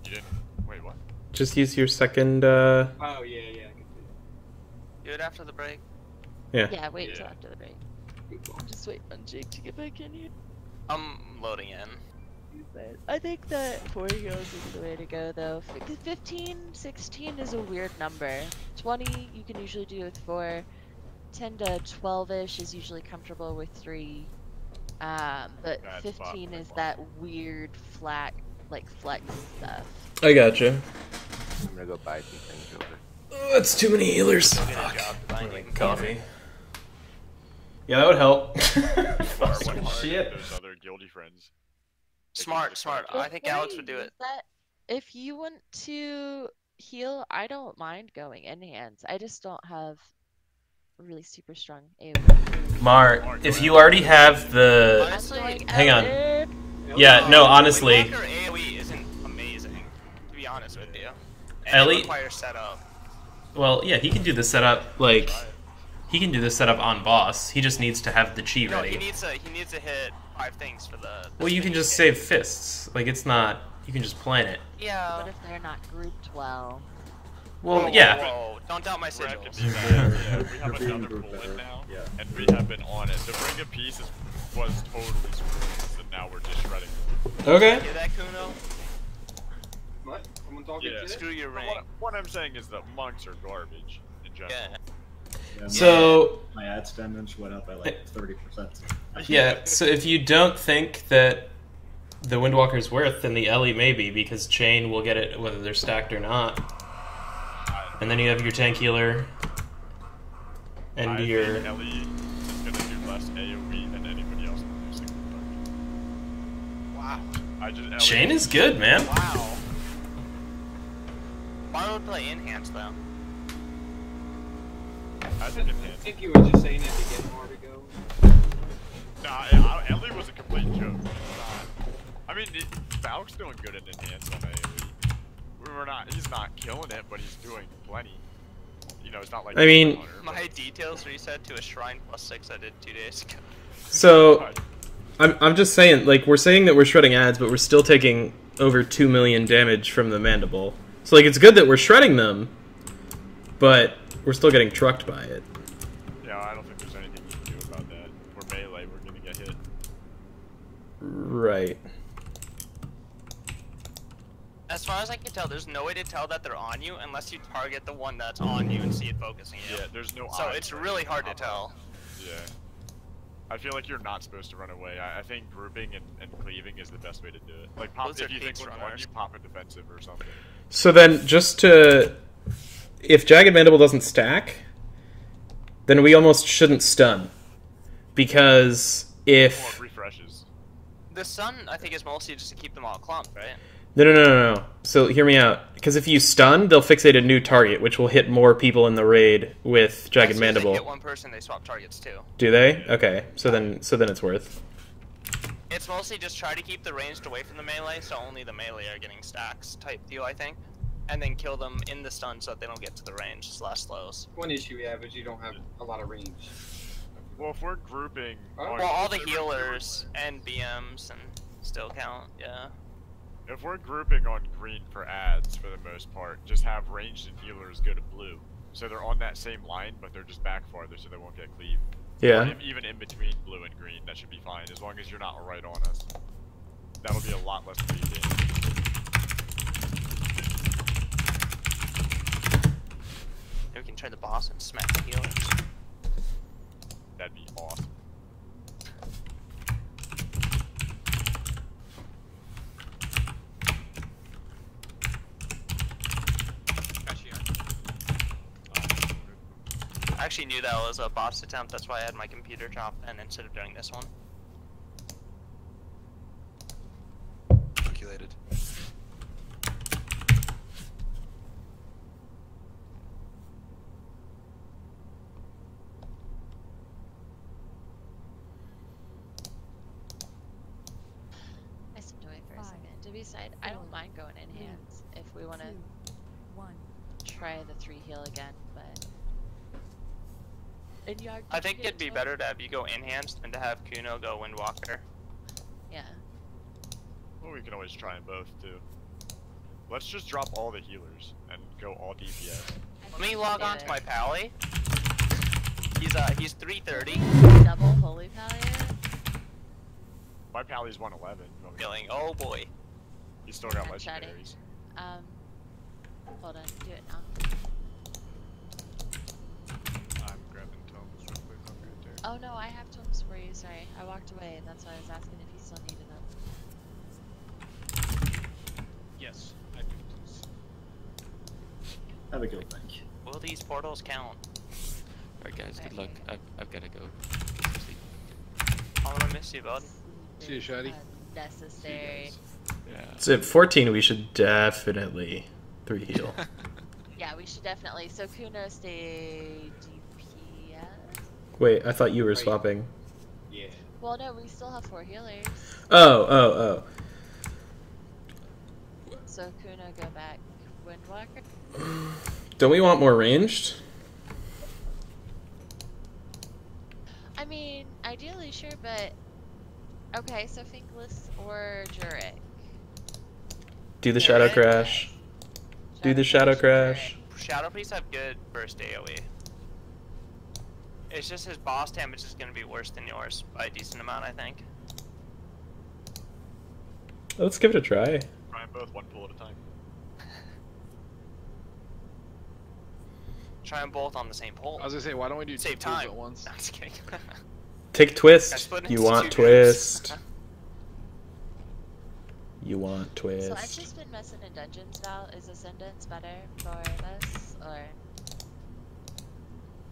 You didn't... Wait, what? Just use your second, Oh, yeah, I can see Do it after the break. Yeah. Yeah, wait until after the break. I'm just waiting on Jake to get back in here. I'm loading in. But I think that 4 heals is the way to go, though. 15, 16 is a weird number. 20 you can usually do with 4. 10 to 12-ish is usually comfortable with 3. But 15 is that weird flat, like flex stuff. I gotcha. I'm gonna go buy some things real quick. Oh, that's too many healers. Coffee. Yeah, that would help. Fucking shit. Those other guilty friends. Smart. I think Alex would do it. If you want to heal, I don't mind going in hands. I just don't have a really super strong AoE. Mar, if you already have the... Hang on. Yeah, no, honestly. Windwalker AoE isn't amazing, to be honest with you. And Ellie? it requires setup. Well, yeah, he can do the setup, like... He can do this setup on boss. He just needs to have the chi No, ready. he needs to hit 5 things for the Well, you can just save fists. Like, it's not... You can just plan it. Yeah. But if they're not grouped well... Well, whoa, yeah. Whoa. Don't doubt my sigils. Yeah, we have another bullet now, and we have been on it. The ring of peace was totally screwed, and now we're just shredding them. Okay. Hear that, Kuno? What? Someone talking Yeah. to Screw your ring. What I'm saying is that monks are garbage in general. Yeah, So... My ad damage went up by like 30%. Yeah, so if you don't think that the Windwalker's worth, then the Ellie maybe, because Chain will get it whether they're stacked or not. And then you have your tank healer, and your... think Ellie is going to do less AoE than anybody else in the single target. Wow. Chain is good, man. Wow. Mario would play enhance though. I think I think you were just saying it to get more to go. Nah, Ellie was a complete joke. I mean, Valk's doing good in enhance on AoE. He's not killing it, but he's doing plenty. You know, it's not like... I mean... My details reset to a shrine +6 I did 2 days ago. So, I'm just saying, like, we're saying that we're shredding ads, but we're still taking over 2 million damage from the mandible. So, like, it's good that we're shredding them, but we're still getting trucked by it. Yeah, I don't think there's anything you can do about that. We're melee, we're gonna get hit. Right. As far as I can tell, there's no way to tell that they're on you unless you target the one that's on you and see it focusing you. Yeah, there's no So eyes it's right really now. hard to tell. Yeah. I feel like you're not supposed to run away. I think grouping and cleaving is the best way to do it. Like, pop, Those are if you think peaks one's on runners. you, pop a defensive or something. So then, just to... If Jagged Mandible doesn't stack, then we almost shouldn't stun. Because if... Or refreshes. The sun, I think, is mostly just to keep them all clumped, right? No. So hear me out. Because if you stun, they'll fixate a new target, which will hit more people in the raid with Jagged As soon as Mandible. they hit one person, they swap targets too. Do they? Okay. So then it's worth. It's mostly just try to keep the ranged away from the melee, so only the melee are getting stacks type deal, I think. And then kill them in the stun so that they don't get to the range slash slows. One issue we have is you don't have a lot of range. Well, if we're grouping... Well, all the healers and BMs and still count, yeah. If we're grouping on green for ads, for the most part, just have ranged and healers go to blue. So they're on that same line, but they're just back farther so they won't get cleaved. Yeah. Or even in between blue and green, that should be fine, as long as you're not right on us. That'll be a lot less cleave damage. Maybe we can turn the boss and smack the healers. That'd be awesome. I actually knew that was a boss attempt, that's why I had my computer drop in instead of doing this one. Calculated. I stepped away for a second. To be said, I don't mind going in hands if we want to try the 3 heal again, but... I think it'd be better to have you go enhanced than to have Kuno go Windwalker. Yeah. Well, we can always try them both, too. Let's just drop all the healers and go all DPS. Let me log on to my pally. He's 330. Double holy pally. My pally's 111. Feeling, oh boy. He's still got I'm chatting. legendaries. Hold on, do it now. I'm grabbing tomes real quick. I'll be right there. Oh no, I have tomes for you, sorry. I walked away, and that's why I was asking if you still needed them. Yes, I do, please. Have a good night. Will these portals count? Alright guys, good luck. I've gotta go. I'm gonna miss you, bud. See you, Shadi. Necessary. Yeah. So at 14, we should definitely 3 heal. Yeah, we should definitely. So Kuno stay DPS. Wait, I thought you were swapping. Yeah. Well, no, we still have 4 healers. Oh. So Kuno go back Windwalker. Don't we want more ranged? I mean, ideally, sure, but okay. So Finkless or Jurek. Do the Shadow Crash. Do the Shadow Crash. Shadow Priest have good burst AoE. It's just his boss damage is gonna be worse than yours by a decent amount, I think. Let's give it a try. Try them both one pull at a time. Try them both on the same pull. I was gonna say, why don't we do Save two pulls time at once? No, I'm just kidding. Take Twist. You want Twist. You want Twist. So I've just been messing in dungeons now. Is Ascendance better for this, or?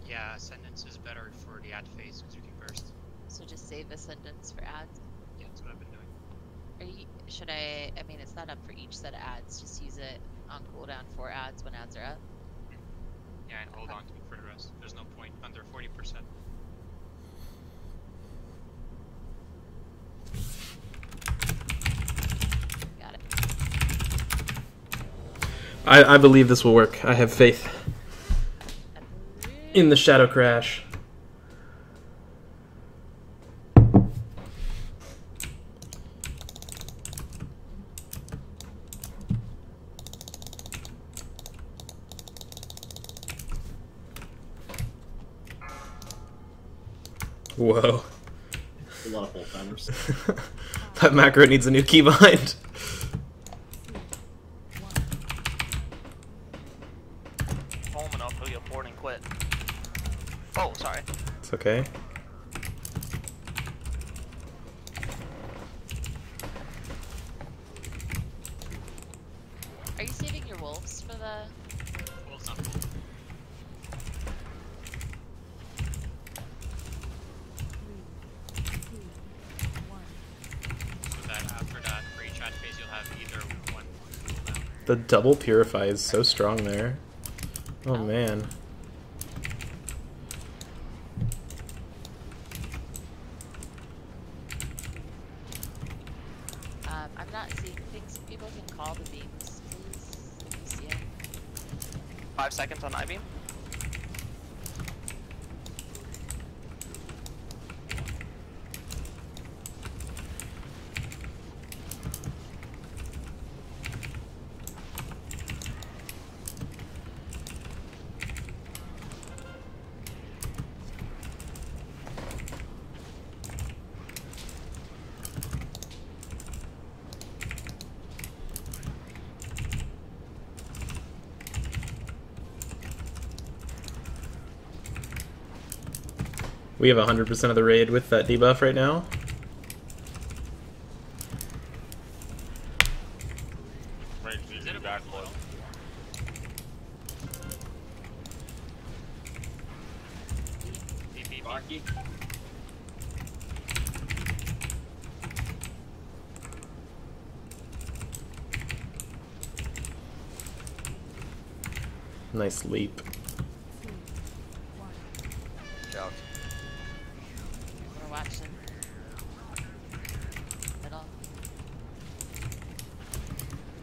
Yeah, Ascendance is better for the ad phase because you can burst. So just save Ascendance for ads? Yeah, that's what I've been doing. Should I mean, it's not up for each set of ads. Just use it on cooldown for ads when ads are up. Yeah, and hold on to it for the rest. There's no point under 40%. Got it. I believe this will work. I have faith in the Shadow Crash. Whoa. A lot of full timers. That macro needs a new keybind. Home enough, he'll get bored and quit. Oh, sorry. It's okay. Are you saving your wolves for the? Wolves on full. So that after that, for each ad phase, you'll have either one. The double purify is so strong there. Oh man. I'm not seeing things. People can call the beams, please. If you see it. 5 seconds on I-beam. We have 100% of the raid with that debuff right now. Is it a backlog? Baki. Nice leap. Joke. We're watching. Middle.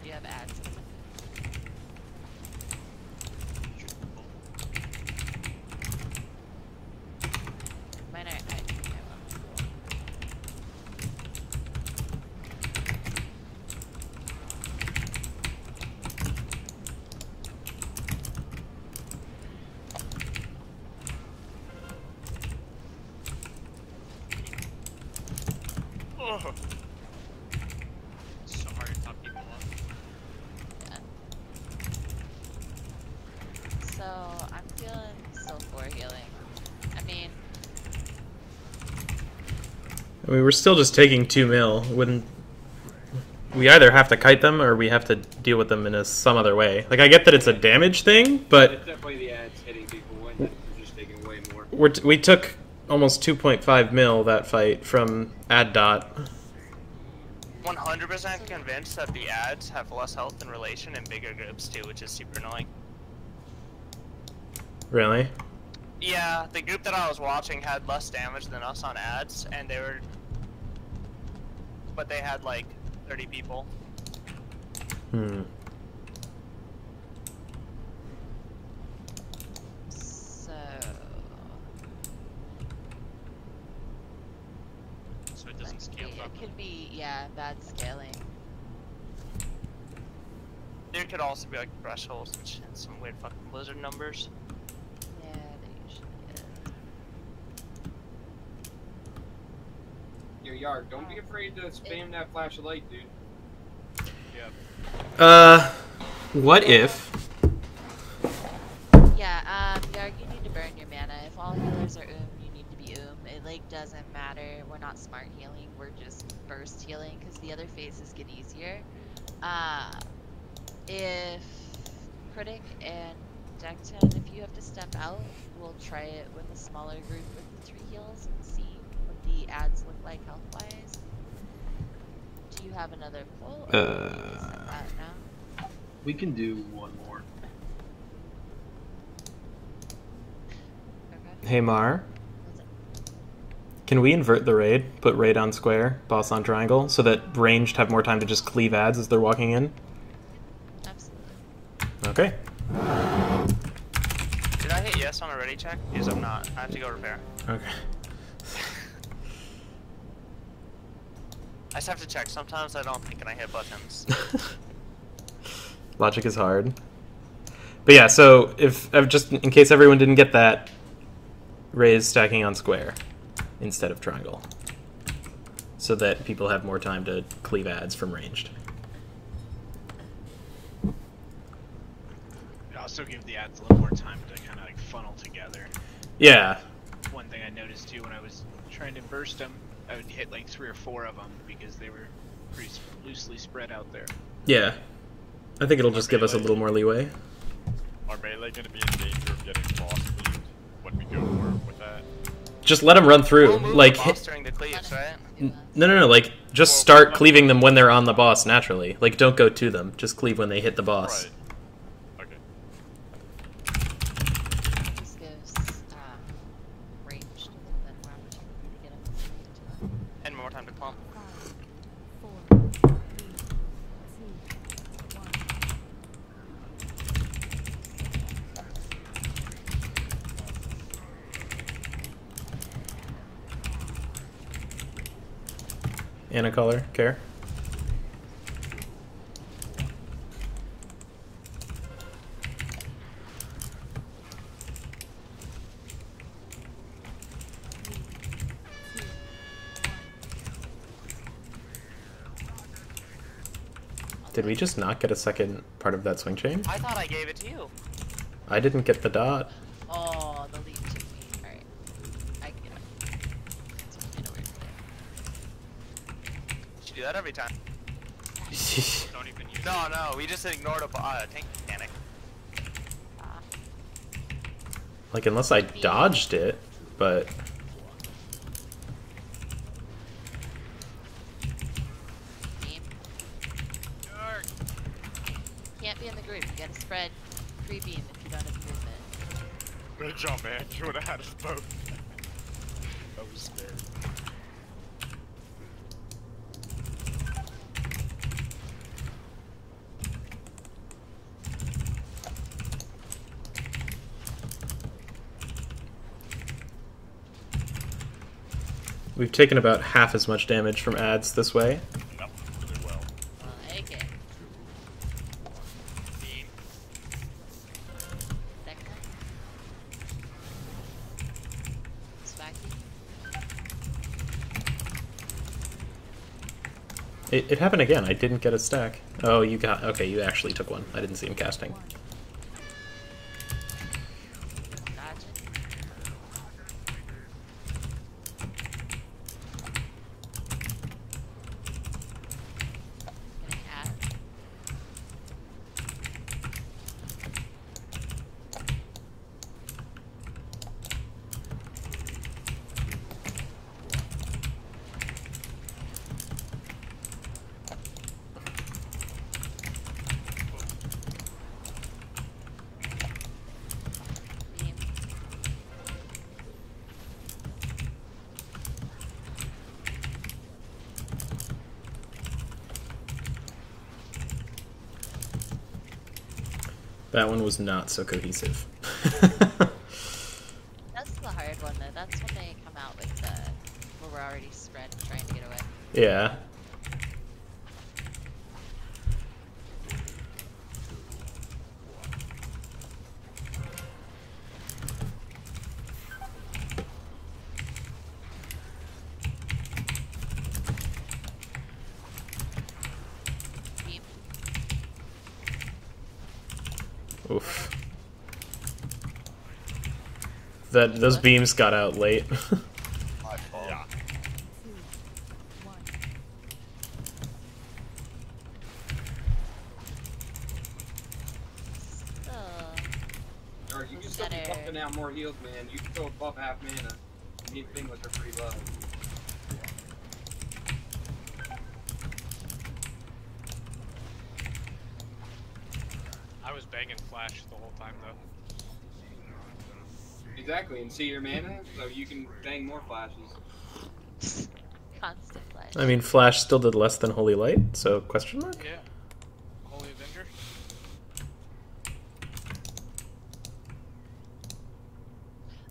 Do you have ads? Mine are. I will. Oh. It's so hard to top people up. Yeah. So I'm feeling still 4 healing. I mean, We're still just taking 2 mil. When we either have to kite them or we have to deal with them in some other way. Like I get that it's a damage thing, but It's definitely the ads hitting people and we're just taking way more. we took almost 2.5 mil that fight from ad dot. 100% convinced that the ads have less health in relation and bigger groups too, which is super annoying. Really? Yeah, the group that I was watching had less damage than us on ads, and they were... But they had like 30 people. Hmm. so it doesn't scale It properly. could be, yeah, bad scaling. There could also be like thresholds and shit, some weird fucking blizzard numbers. Yeah, they usually is. Yo, Yarg, don't be afraid to spam that flash of light, dude. Yeah. What if? Yeah, Yarg, you need to burn your mana. If all healers are you need to be It like doesn't matter. We're not smart healing. We're just burst healing because the other phases get easier. If Critic and Deckton, if you have to step out, we'll try it with a smaller group with the 3 heals and see what the ads look like health-wise. Do you have another pull? Or do you need to step out now? We can do one more. Okay. Hey Mar, can we invert the raid? Put raid on square, boss on triangle, so that ranged have more time to just cleave ads as they're walking in? Absolutely. Okay. Did I hit yes on a ready check? Because I'm not. I have to go repair. Okay. I just have to check. Sometimes I don't think and I hit buttons. Logic is hard. But yeah, so if just in case everyone didn't get that, raise stacking on square instead of triangle, so that people have more time to cleave ads from ranged. It also give the ads a little more time to kind of like funnel together. Yeah. One thing I noticed too when I was trying to burst them, I would hit like 3 or 4 of them because they were pretty loosely spread out there. Yeah. I think it'll just give us a little more leeway. Are melee going to be in danger of getting boss cleaved when we go to work with that? Just let them run through. We'll move like, the boss during the cleaves, right? no, like just start cleaving them when they're on the boss naturally. Like, don't go to them. Just cleave when they hit the boss. Right. Okay. This gives ranged a little bit more opportunity to get them. And more time to pump. 5, 4, 3, 2, 1. Anna color, care. Did we just not get a second part of that swing chain? I thought I gave it to you. I didn't get the dot. Oh, the lead took me. Alright. I can get up. It's been a weird day. You should do that every time. Don't even use No, we just ignored a tank mechanic. Like, unless I dodged it, but... Can't be in the group. You gotta spread pre-beam if you don't have movement. Good job, man. You would have had us both. That was scary. We've taken about half as much damage from ads this way. Yep, really well. AK. Second. Swacky. It happened again. I didn't get a stack. Oh, you got... Okay, you actually took one. I didn't see him casting. That one was not so cohesive. That's the hard one though. That's when they come out with the people were already spread trying to get away. Yeah. Oof. Those beams got out late. Yeah. Or you can still be buffing out more heals, man. You can still buff half mana. You need things which are pretty low. I was banging flash the whole time though. Exactly, and see your mana, so you can bang more flashes. Constant flash. I mean, Flash still did less than Holy Light, so question mark? Yeah. Holy Avenger.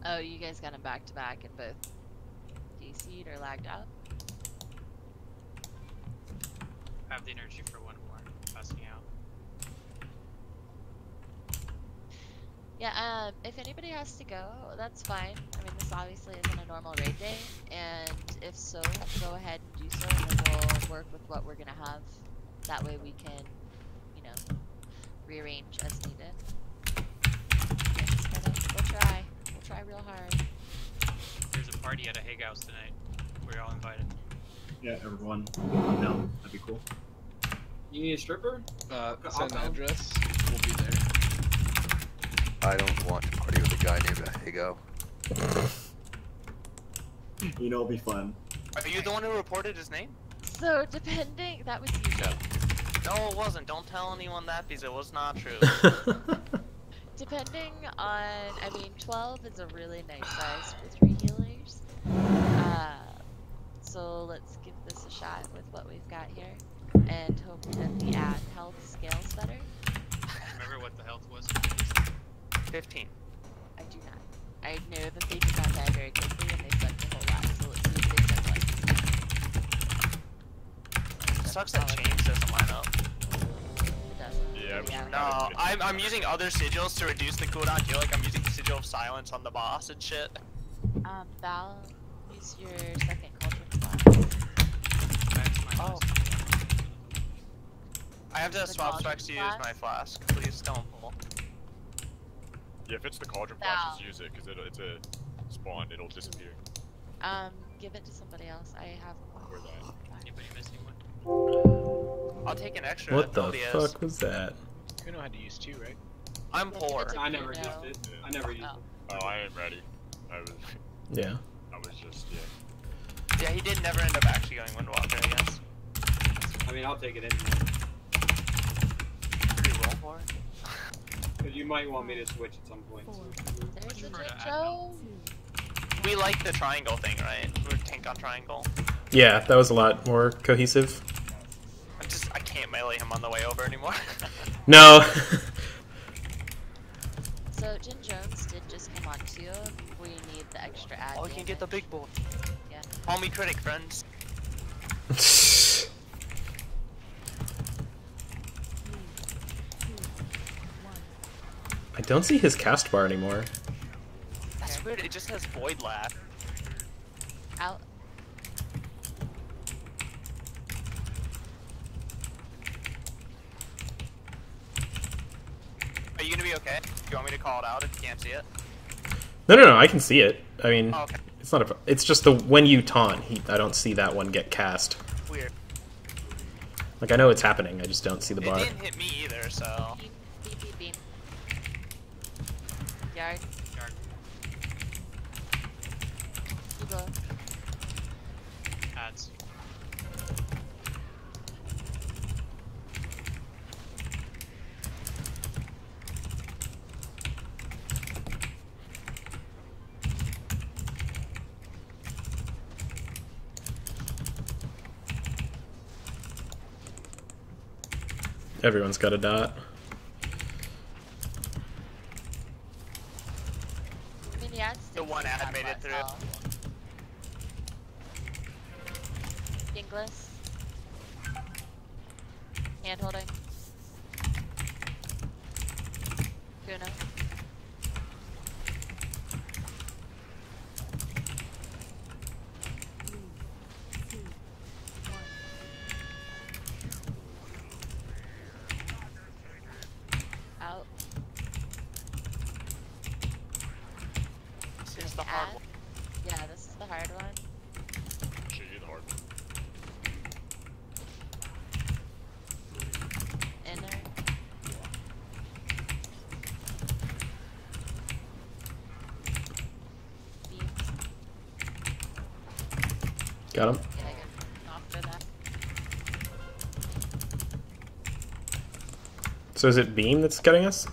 Oh, you guys got him back to back and both DC'd or lagged out? I have the energy for one more. Passing out. Yeah, if anybody has to go, that's fine. I mean, this obviously isn't a normal raid day, and if so, go ahead and do so, and then we'll work with what we're gonna have. That way we can, you know, rearrange as needed. We'll try. We'll try real hard. There's a party at a Hague House tonight. We're all invited. Yeah, everyone, come down. That'd be cool. You need a stripper? Send an address. We'll be there. I don't want to party with a guy named Higo. You know, it'll be fun. Are you the one who reported his name? So, depending, that was you. No, it wasn't. Don't tell anyone that because it was not true. Depending on, I mean, 12 is a really nice size for 3 healers. So let's give this a shot with what we've got here, and hope that the ad health scales better. Remember what the health was? 15. I do not. I know that they did not die very quickly, and they sucked a whole lot, so let's see if they suck like. It sucks that change doesn't line up. It doesn't. Yeah, No, I'm using other sigils to reduce the cooldown. I feel like I'm using Sigil of Silence on the boss and shit. Val, use your second cauldron spot. Oh. I have to swap specs to use my flask. Please don't pull. Yeah, if it's the cauldron flash, just use it, because it's a spawn, it'll disappear. Give it to somebody else. I have one. Where that? Anybody missing one? I'll take an extra. What the Nobody fuck was that? You know how to use 2, right? I'm poor. I never used it. I never used it. Oh, I am ready. I was. Yeah. I was just, yeah. Yeah, he did never end up actually going Windwalker, I guess. I mean, I'll take it in. Did you roll for it? Because you might want me to switch at some point. There's a Joe. We like the triangle thing, right? We're tank on triangle. Yeah, that was a lot more cohesive. I can't melee him on the way over anymore. No. So Jin Jones did just come on too. We need the extra ad. Oh, we can get the big boy. Yeah. Call me critic, friends. I don't see his cast bar anymore. That's weird. It just has Void Laugh. Out. Are you gonna be okay? Do you want me to call it out if you can't see it? No, I can see it. I mean, Oh, okay. it's not a. It's just the when you taunt, I don't see that one get cast. Weird. Like I know it's happening, I just don't see the It bar. didn't hit me either, so. Beam. Yard. You go. Ads. Everyone's got a dot. I mean, yeah, The one ad made it through. Dingless. Hand holding. Kuno. Out. This is the hard one. Yeah, this is the hard one. Should you the hard one? Inner. Beam. Got him. Yeah, I got off for that. So is it beam that's getting us?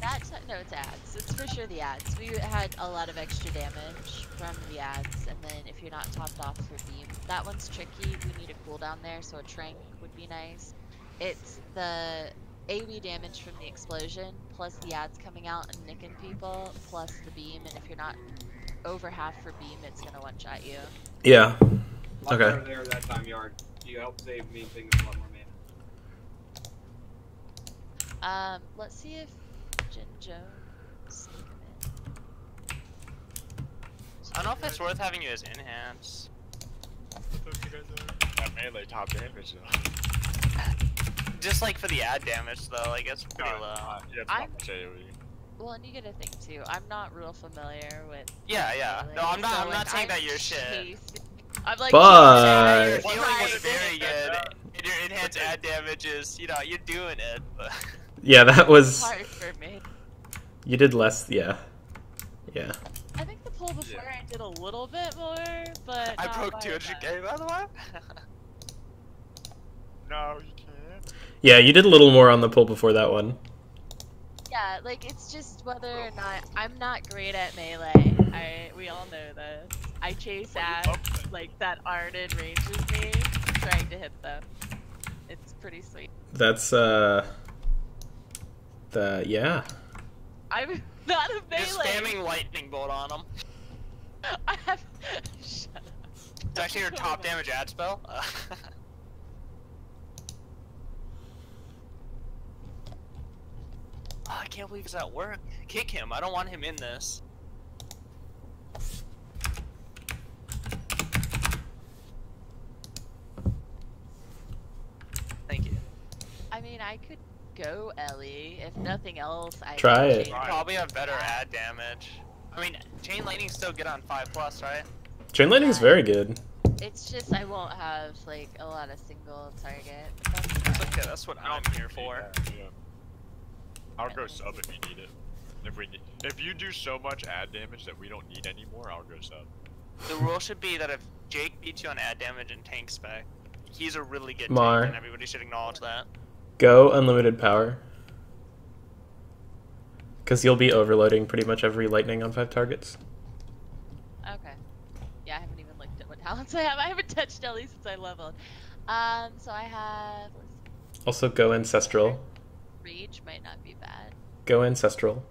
That's no, it's ads. It's for sure the ads. We had a lot of extra damage from the ads, and then if you're not topped off for beam, that one's tricky. We need a cooldown there, so a trank would be nice. It's the AoE damage from the explosion, plus the ads coming out and nicking people, plus the beam, and if you're not over half for beam, it's gonna one-shot you. Yeah. Lot Okay. better there that time, Yard. You help save me things a lot more mana. Let's see if Jin Jones can come in. I don't know if it's worth having you as enhance. That melee top damage though. Just like for the ad damage though, like it's pretty low. Yeah, it's not much AoE. Well, and you gotta think too. I'm not real familiar with. Yeah, yeah. melee, No, I'm not. so, I'm not like, saying that I'm you're shit. chasing- I'm like. But- Your healing was very good, and your enhanced ad damage is, you know, you're doing it. But... Yeah, that was. Hard for me. You did less. Yeah. Yeah. I think the pull before I did a little bit more, but I not broke by 200k by the way. No, you can't. Yeah, you did a little more on the pull before that one. Yeah, like it's just whether or not I'm not great at melee. We all know this. I chase ads like that aren't in range of me, trying to hit them. It's pretty sweet. That's yeah. I'm not a melee. You're spamming lightning bolt on them. I have. Shut up. It's actually your top damage ad spell. Oh, I can't believe it's at work. Kick him. I don't want him in this. Thank you. I mean, I could go Ellie. If nothing else, I Try could it. chain Probably have better ad damage. I mean, chain lightning's still good on 5+, right? Chain lightning's very good. It's just I won't have like a lot of single target. That's okay. That's what I'm here for. Yeah. I'll go sub if you need it. If you do so much ad damage that we don't need anymore, I'll go sub. The rule should be that if Jake beats you on ad damage and tank spec, he's a really good Mar. tank, and everybody should acknowledge that. Go unlimited power. Because you'll be overloading pretty much every lightning on 5 targets. Okay. Yeah, I haven't even looked at what talents I have. I haven't touched Ellie since I leveled. So I have. Also, go ancestral. Reach might not be bad. Go ancestral.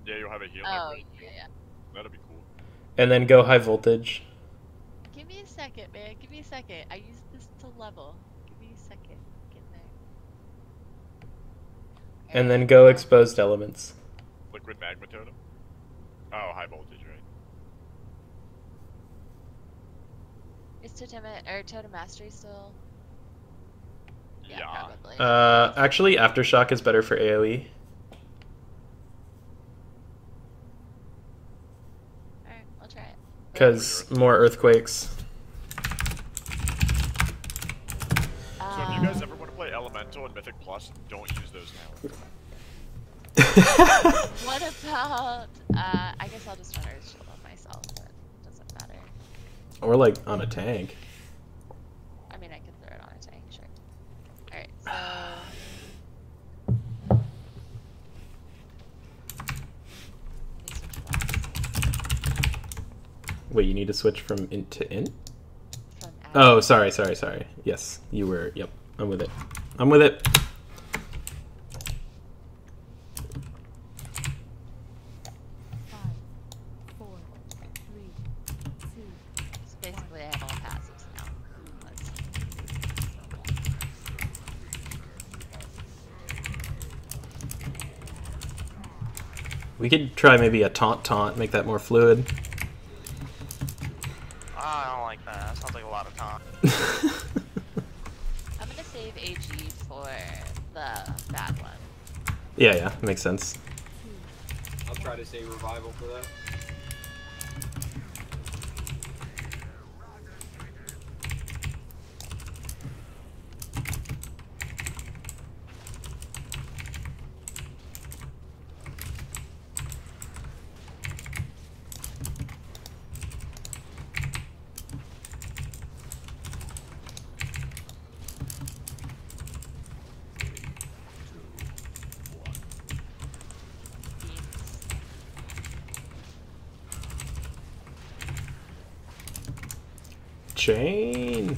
Yeah, you'll have a heal. Oh, right? yeah. That'll be cool. And then go high voltage. Give me a second, man. Give me a second. I use this to level. Give me a second. Get there. And then go exposed elements. Liquid magma totem? Oh, high voltage, right? Is Totem Mastery still? Yeah. Probably. Actually, Aftershock is better for AoE. Alright, I'll try it. Because more earthquakes. So if you guys ever want to play Elemental and Mythic Plus, don't use those now. What about, I guess I'll just run Earth Shield on myself, but it doesn't matter. Or like on a tank. I mean, I could throw it on a tank, sure. Alright, Wait, you need to switch from int to int? Oh, sorry. Yes, you were. Yep, I'm with it. I'm with it. We could try maybe a taunt, make that more fluid. I don't like that. That sounds like a lot of taunt. I'm gonna save AG for the bad one. Yeah, makes sense. I'll try to save revival for that. Chain.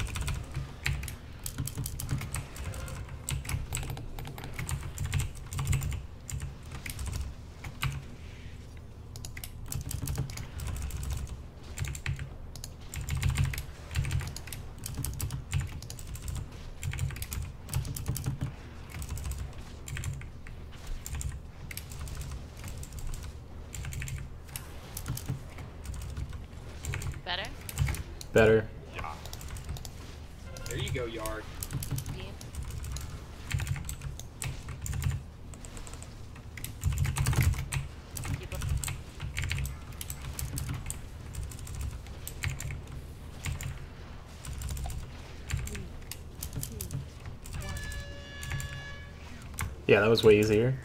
Better? Better. There you go, Yard. Beam. Keep up. Yeah, that was way easier.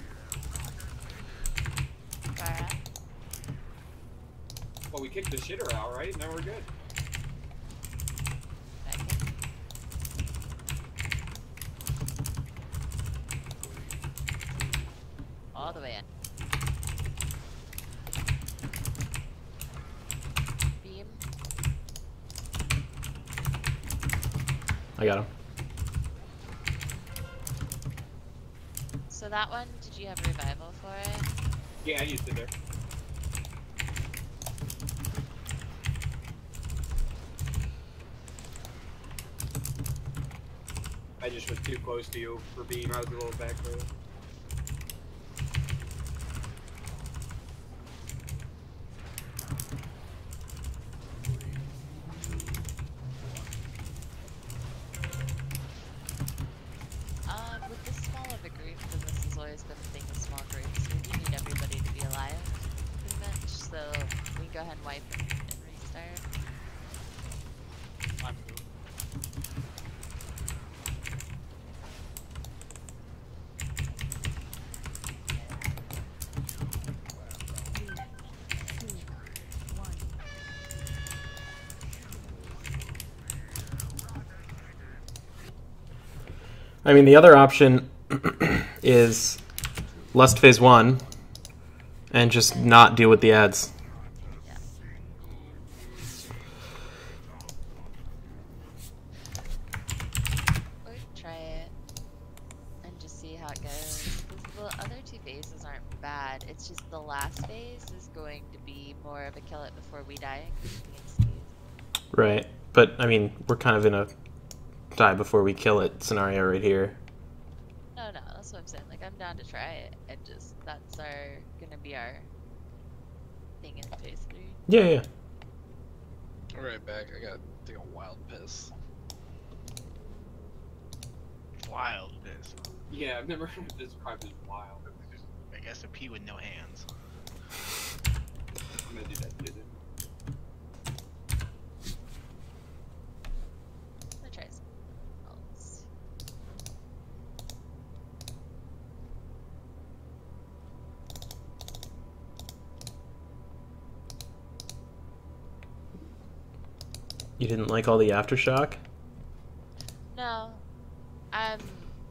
Alright. Well, we kicked the shitter out, right? Now we're good. All the way in. Beam. I got him. So that one, did you have revival for it? Yeah, I used it there. I just was too close to you for being. I was a little back row. With this small of a group, because this has always been the thing with small groups, we do need everybody to be alive, pretty much, so we can go ahead and wipe and restart. I'm I mean, the other option is Lust Phase 1 and just not deal with the ads. Yeah. Or try it and just see how it goes. Because the other two phases aren't bad. It's just the last phase is going to be more of a kill it before we die. Right. But, I mean, we're kind of in a die before we kill it scenario right here. No, that's what I'm saying. Like, I'm down to try it, and just that's gonna be our thing in phase 3. Yeah. Alright, back. I gotta take a wild piss. Wild piss. Yeah, I've never heard this described as wild. I guess a pee with no hands. I'm gonna do that, dude. Let's try something else. You didn't like all the aftershock? No.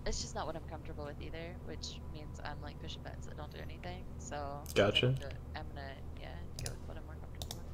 It's just not what I'm comfortable with either, which means I'm like pushing buttons that don't do anything, so... Gotcha. I'm gonna, yeah, go with what I'm more comfortable with.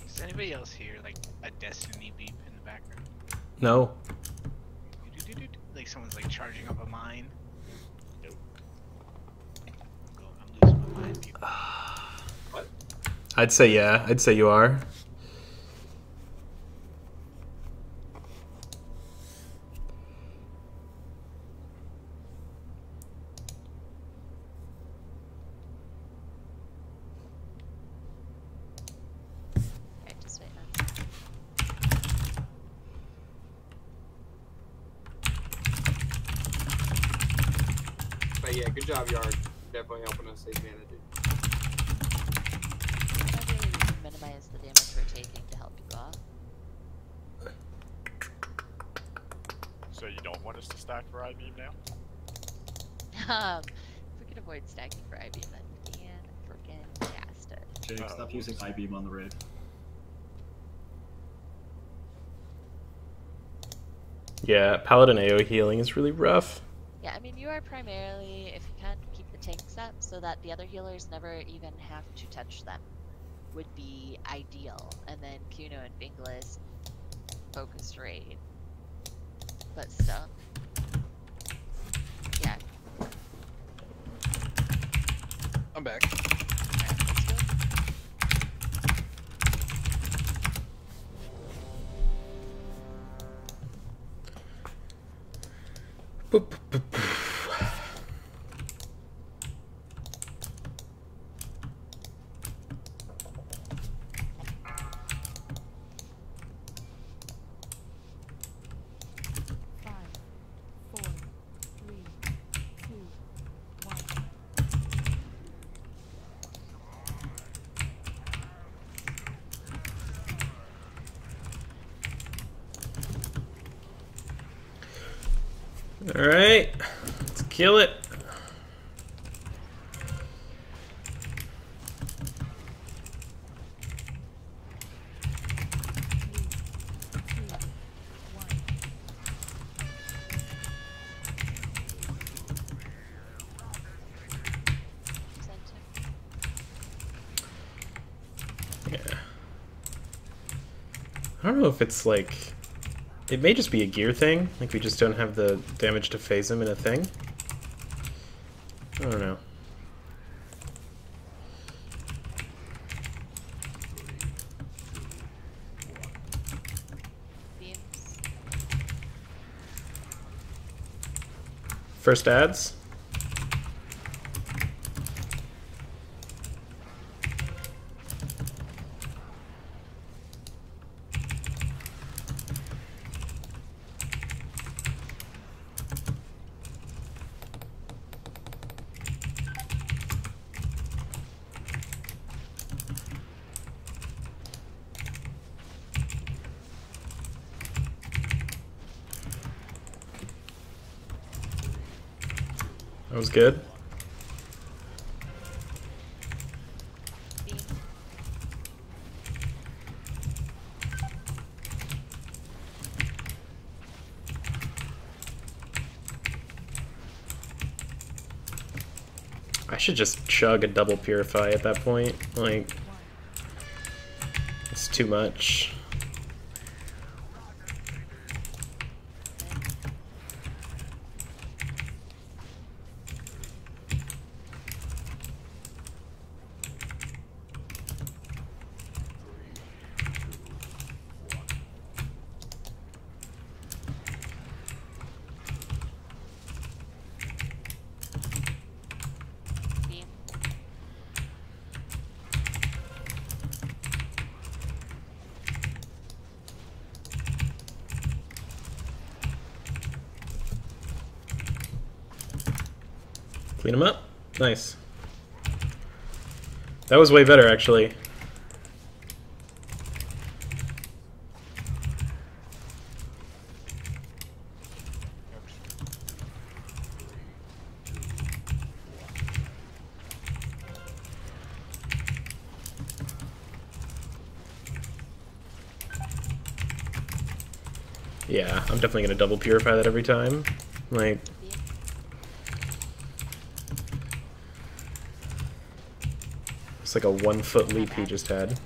Does anybody else hear like a Destiny beep in the background? No. charging up a mine. Nope. I'm losing my mind, people. What? I'd say yeah. I'd say you are. But yeah, good job, Yard. Definitely helping us save mana, dude. Maybe we can minimize the damage we're taking to help you off. So you don't want us to stack for I-beam now? If we can avoid stacking for IB, then fan-frickin-tastic. Jake, stop using I-beam on the raid. Yeah, Paladin AoE healing is really rough. Yeah, I mean, you are primarily, if you can, keep the tanks up so that the other healers never even have to touch them, would be ideal. And then Kuno and Binglis focused raid. But still. Yeah. I'm back. Alright, let's go. Boop, boop, boop. Alright, let's kill it. Yeah. I don't know if it's like... It may just be a gear thing, like we just don't have the damage to phase him in a thing. I don't know. First ads. That was good. I should just chug a double purify at that point. Like, it's too much. Clean him up. Nice. That was way better, actually. Yeah, I'm definitely gonna double purify that every time. Like... It's like a 1 foot leap he just had.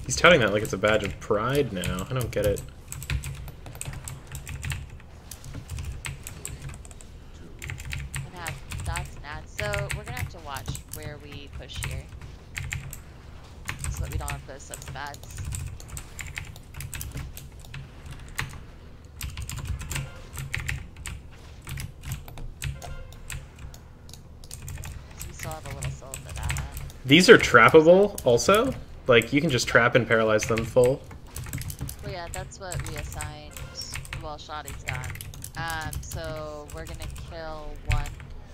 He's touting that like it's a badge of pride now. I don't get it. Gonna have dots and ads. So we're gonna have to watch where we push here, so that we don't have those subs of ads. So we still have a little soul for that. These are trappable also? Like, you can just trap and paralyze them full? Well, yeah, that's what we assigned. Well, Shoddy's gone. So we're gonna kill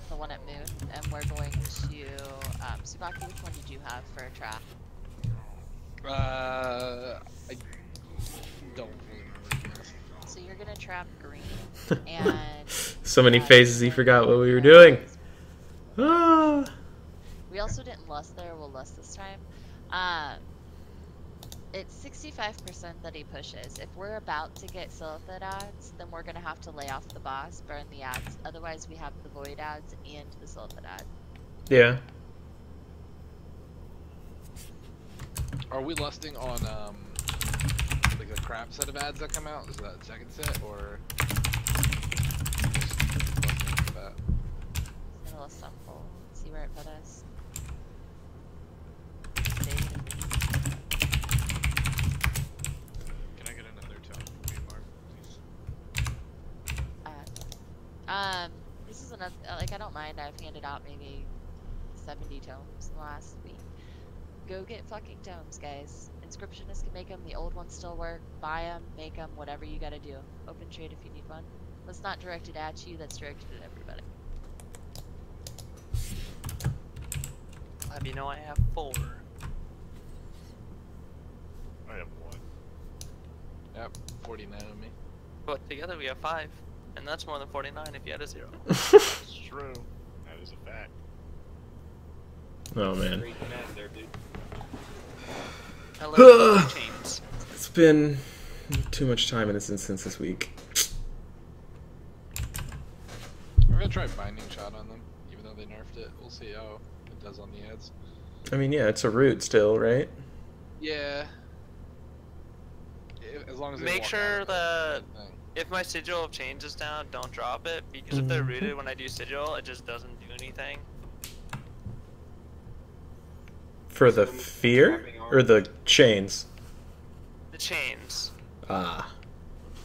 the one at Moon, and we're going to, Subaki, which one did you have for a trap? I don't really remember. So you're gonna trap green, and... So many phases he forgot what we were doing. Ah! We also didn't lust there, we'll lust this time. It's 65% that he pushes. If we're about to get Silithid ads, then we're gonna have to lay off the boss, burn the ads. Otherwise, we have the Void ads and the Silithid ad. Yeah. Are we lusting on like the crap set of ads that come out? Is that second set or? Gonna lust on full. See where it put us. This is another, like, I don't mind, I've handed out maybe 70 tomes in the last week. Go get fucking tomes, guys. Inscriptionists can make them, the old ones still work. Buy them, make them, whatever you gotta do. Open trade if you need one. That's not directed at you, that's directed at everybody. You know I have 4. I have 1. Yep, 49 on me. But together we have 5. And that's more than 49 if you had a 0. That's true. That is a fact. Oh man. Great command there, dude. Hello, chains. It's been too much time in this instance this week. We're gonna try Binding Shot on them, even though they nerfed it. We'll see how it does on the ads. I mean, yeah, it's a root still, right? Yeah. As long as they Make walk sure out that if my sigil of chains is down, don't drop it, because if they're rooted when I do sigil, it just doesn't do anything. For the fear? Or the chains? The chains. Ah.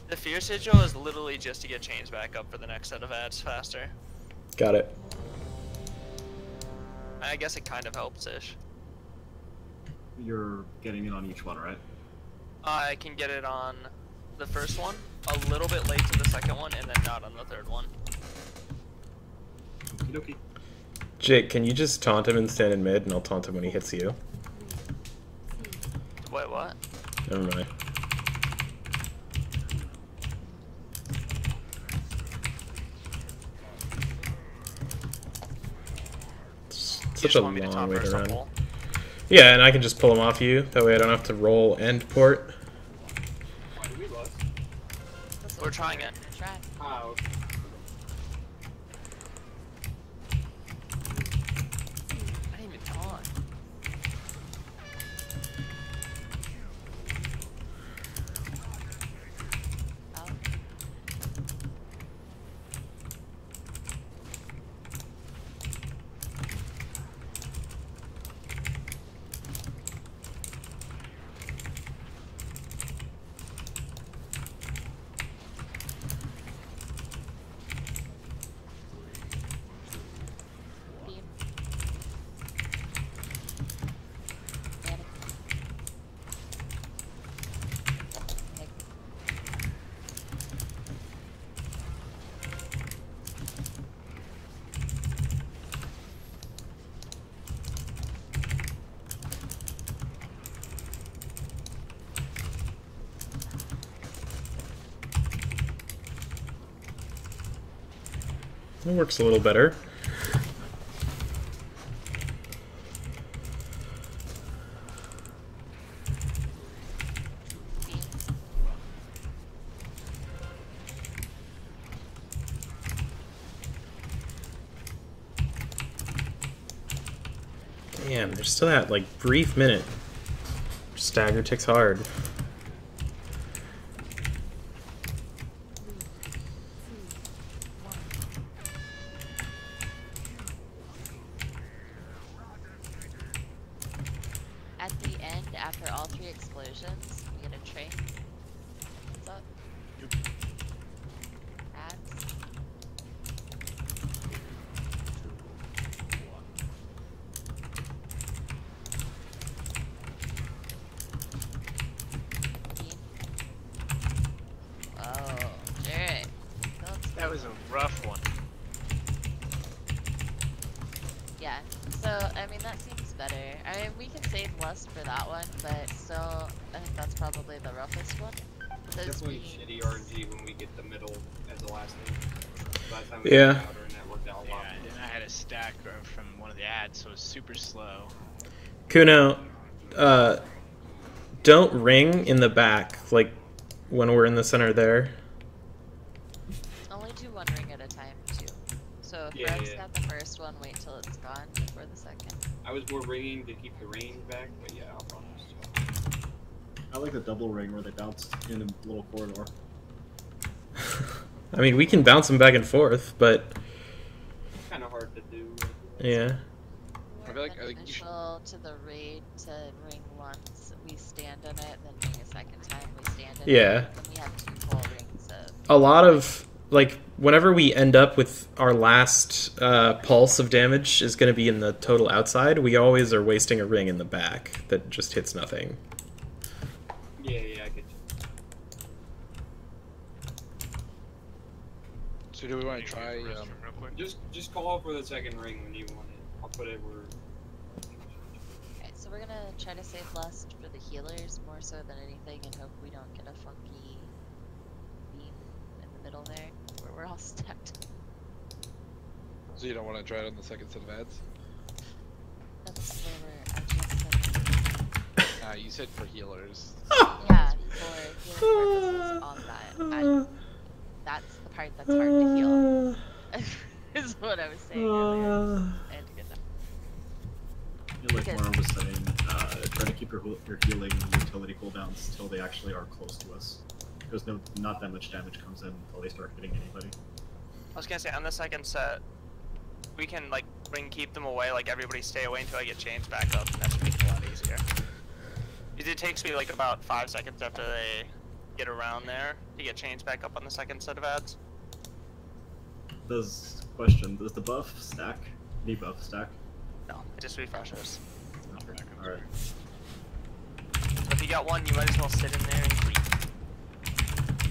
The fear sigil is literally just to get chains back up for the next set of ads faster. Got it. I guess it kind of helps-ish. You're getting it on each one, right? I can get it on the first one, a little bit late to the second one, and then not on the third one. Okie dokie. Jake, can you just taunt him and stand in mid, and I'll taunt him when he hits you? Wait, what? Never mind. Such a long way to run. Yeah, and I can just pull him off you. That way I don't have to roll end port. Why do we lust? We're trying it. Try. Oh, okay. I didn't even taunt. It works a little better. Damn, there's still that, like, brief minute. Stagger ticks hard. At the end, after all 3 explosions, we get a train. What's up? Ads. Oh, Jared. That was a rough one. Yeah, so, I mean, that seems better. I mean, we can save Lust for that one, but still, I think that's probably the roughest one. Those Definitely beams- shitty RNG when we get the middle as the last thing. Last time we Yeah. got powder and that worked out a lot. Yeah, and I had a stack from one of the ads, so it was super slow. Kuno, don't ring in the back, like when we're in the center there. Only do 1 ring at a time, too. So if Yeah, Red's yeah. got the first one, wait till it's gone before the second. I was more ringing to keep the range back, but yeah, I'll promise. I like the double ring where they bounce in a little corridor. I mean, we can bounce them back and forth, but It's kind of hard to do. yeah. I feel like you should... Initial to the raid to ring once, we stand in it, then ring a second time, we stand in Yeah. it, then we have 2 full rings of... A lot of, like, whenever we end up with our last pulse of damage is going to be in the total outside, we always are wasting a ring in the back that just hits nothing. Yeah, I get you. So do we want to try? Just call for the second ring when you want it. I'll put it where. Okay, so we're gonna try to save Lust for the healers more so than anything and hope we don't get a funky beam in the middle there where we're all stacked. So you don't want to try it on the second set of ads? That's where we're adjusting. You said for healers. Yeah, for healing purposes on that. That's the part that's hard to heal. Is what I was saying earlier. I had to get that. Like Mara was saying, try to keep your healing utility cooldowns till they actually are close to us. Because not that much damage comes in until they start hitting anybody. I was gonna say, on the second set, we can, like, keep them away, like, everybody stay away until I get chains back up, and that should make it a lot easier. It takes me, like, about 5 seconds after they get around there to get chains back up on the second set of ads. Does the buff stack? Debuff stack? No, it just refreshes. Alright. So if you got one, you might as well sit in there and creep.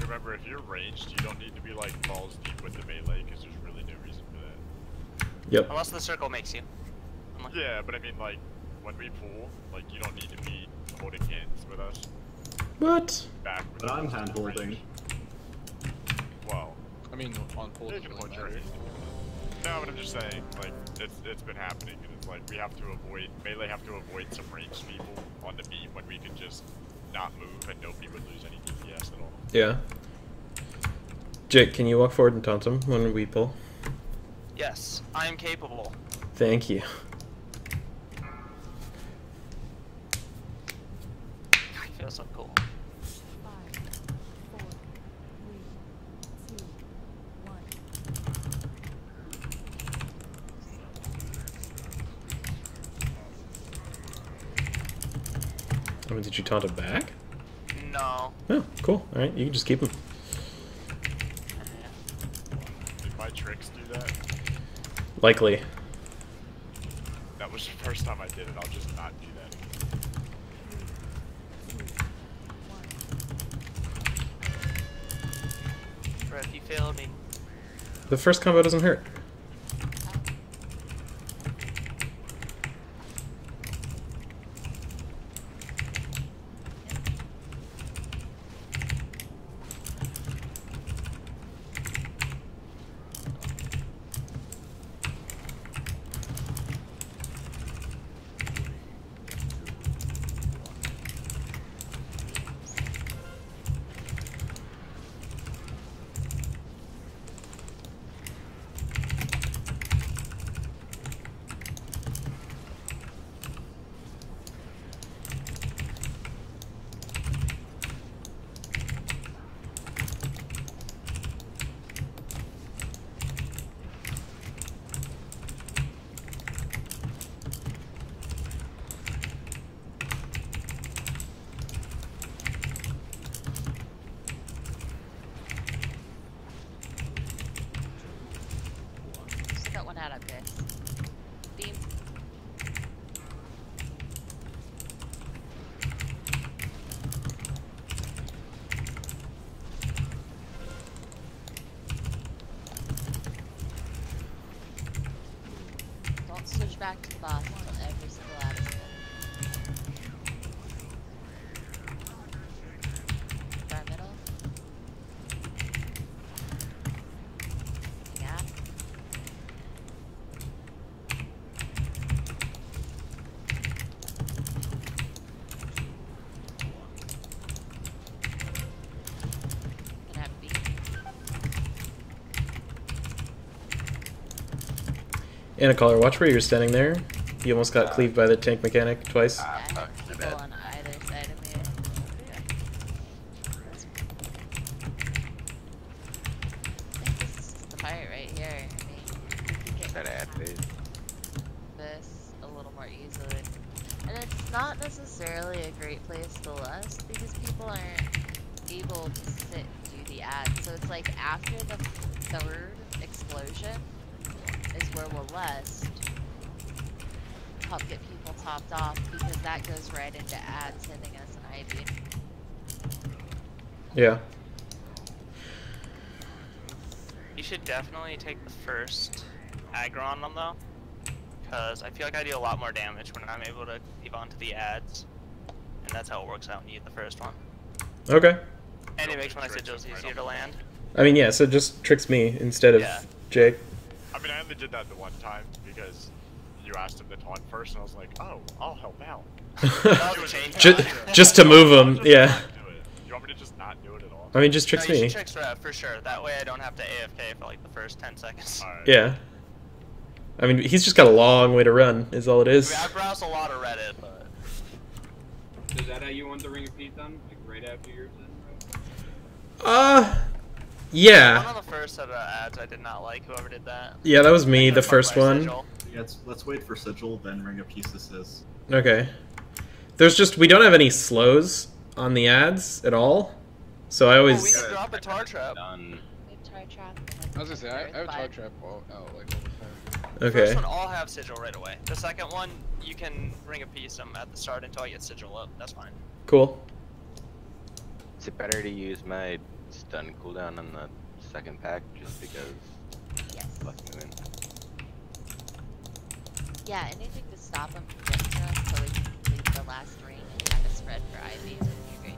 Remember, if you're ranged, you don't need to be like balls deep with the melee, because there's really no reason for that. Yep. Unless the circle makes you. Yeah, but I mean, like, when we pull, like, you don't need to be holding hands with us. What? But I'm hand holding. Well, I mean, on pull. you can hold your hand. No, but I'm just saying, like, it's been happening, and it's like we have to avoid melee have to avoid some ranged people on the beam when we can just not move and nobody would lose any DPS at all. Yeah. Jake, can you walk forward and taunt him when we pull? Yes, I am capable. Thank you. I feel so cool. 5, 4, 3, 2, 1. I mean, did you taunt him back? No. Oh, cool. Alright, you can just keep him. Did my tricks do that? Likely. That was the first time I did it. I'll just not do that again. Brett, you failed me. The first combo doesn't hurt. Shut up, Chris. Beam. Don't switch back to the boss until every single ad is done. Bar middle. Yeah. Gonna have beat. Anna Caller, watch where you're standing there. You almost got cleaved by the tank mechanic twice. I have people on either side of me. I think this is the fight right here. I mean, you can get this a little more easily. And it's not necessarily a great place to lust because people aren't able to sit and do the ads. So it's like after the third explosion is where we'll lust. Help get people topped off because that goes right into ads hitting us an IV. Yeah. You should definitely take the first aggro on them though, because I feel like I do a lot more damage when I'm able to keep onto the ads, and that's how it works out when you get the first one. Okay. And it makes my sigils easier to land. I mean, yeah, so it just tricks me instead of Jake. I mean, I only did that the one time because you asked him to taunt first, and I was like, oh, I'll help out. just to move him, yeah. You want me to just not do it at all? I mean, just tricks me. Tricks for sure. That way I don't have to AFK for like the first 10 seconds. Yeah. I mean, he's just got a long way to run, is all it is. I browse a lot of Reddit, but... Is that how you want the Ring of Pete done? Like right after yours then? Yeah. One of the first set of ads I did not like, whoever did that. Yeah, that was me, the first one. Yeah, let's wait for Sigil, then Ring of Pieces. Okay. There's just, we don't have any slows on the ads at all. So I always... we can drop a tar trap. Tar trap. I was gonna say, I have tar trap out like all the time. Okay. First one, all have sigil right away. The second one, you can Ring of Peace them at the start until I get sigil up. That's fine. Cool. Is it better to use my stun cooldown on the second pack just because? Yes. Fucking win. Yeah, anything to stop them from getting to us so we can complete the last ring and have a spread for IVs would be great.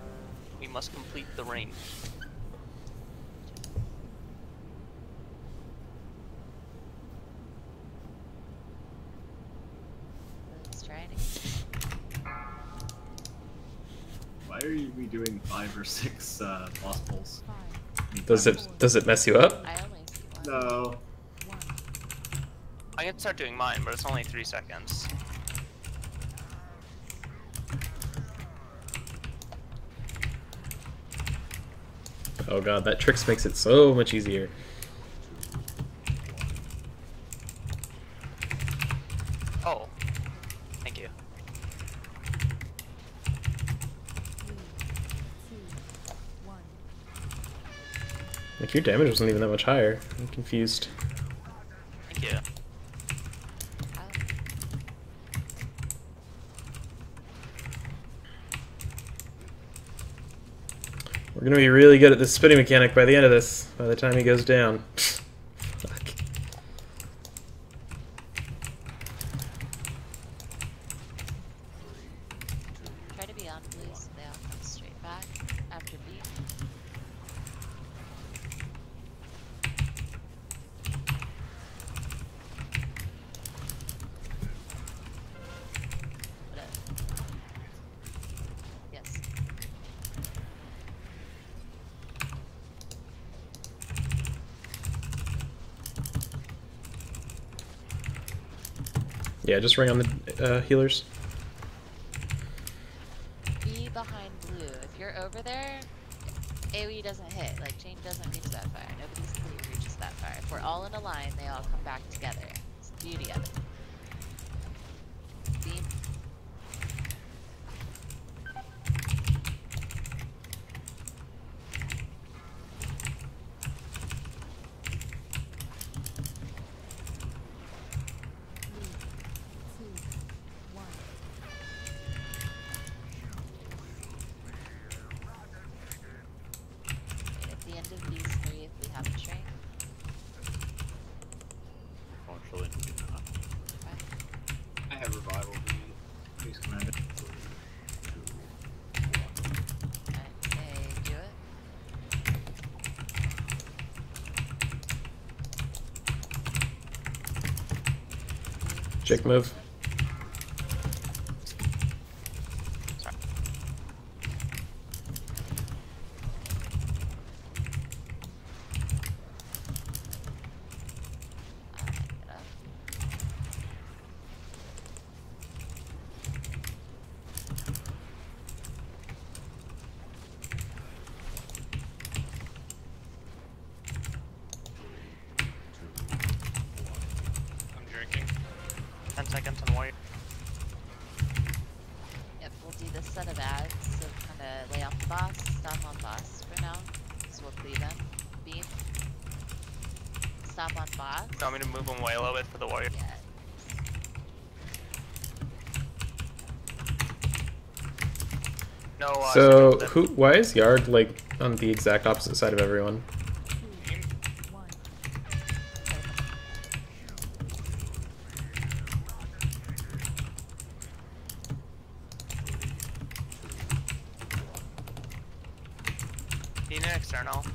We must complete the ring. Let's try it again. Why are we doing 5 or 6 boss pulls? Does it mess you up? I only see one. No. I can start doing mine, but it's only 3 seconds. Oh god, that tricks makes it so much easier. Oh. Thank you. Like, your damage wasn't even that much higher. I'm confused. Thank you. We're gonna be really good at this spinning mechanic by the end of this, by the time he goes down. Fuck. Try to be on blue so they all come straight back after beat. Yes. Yeah, just ring on the healers. Be behind blue. If you're over there, AoE doesn't hit. Like, chain doesn't reach that far. Nobody's cleave reaches that far. If we're all in a line, they all come back together. It's the beauty of it. Beam. Jake move. I'm drinking. 10 seconds on warrior. Yep, we'll do this set of ads, so kind of lay off the boss, stop on boss for now, so we'll cleave him. Beam. Stop on boss. You want me to move him away a little bit for the warrior? Yeah. No, So why is Yard like on the exact opposite side of everyone? Need an external.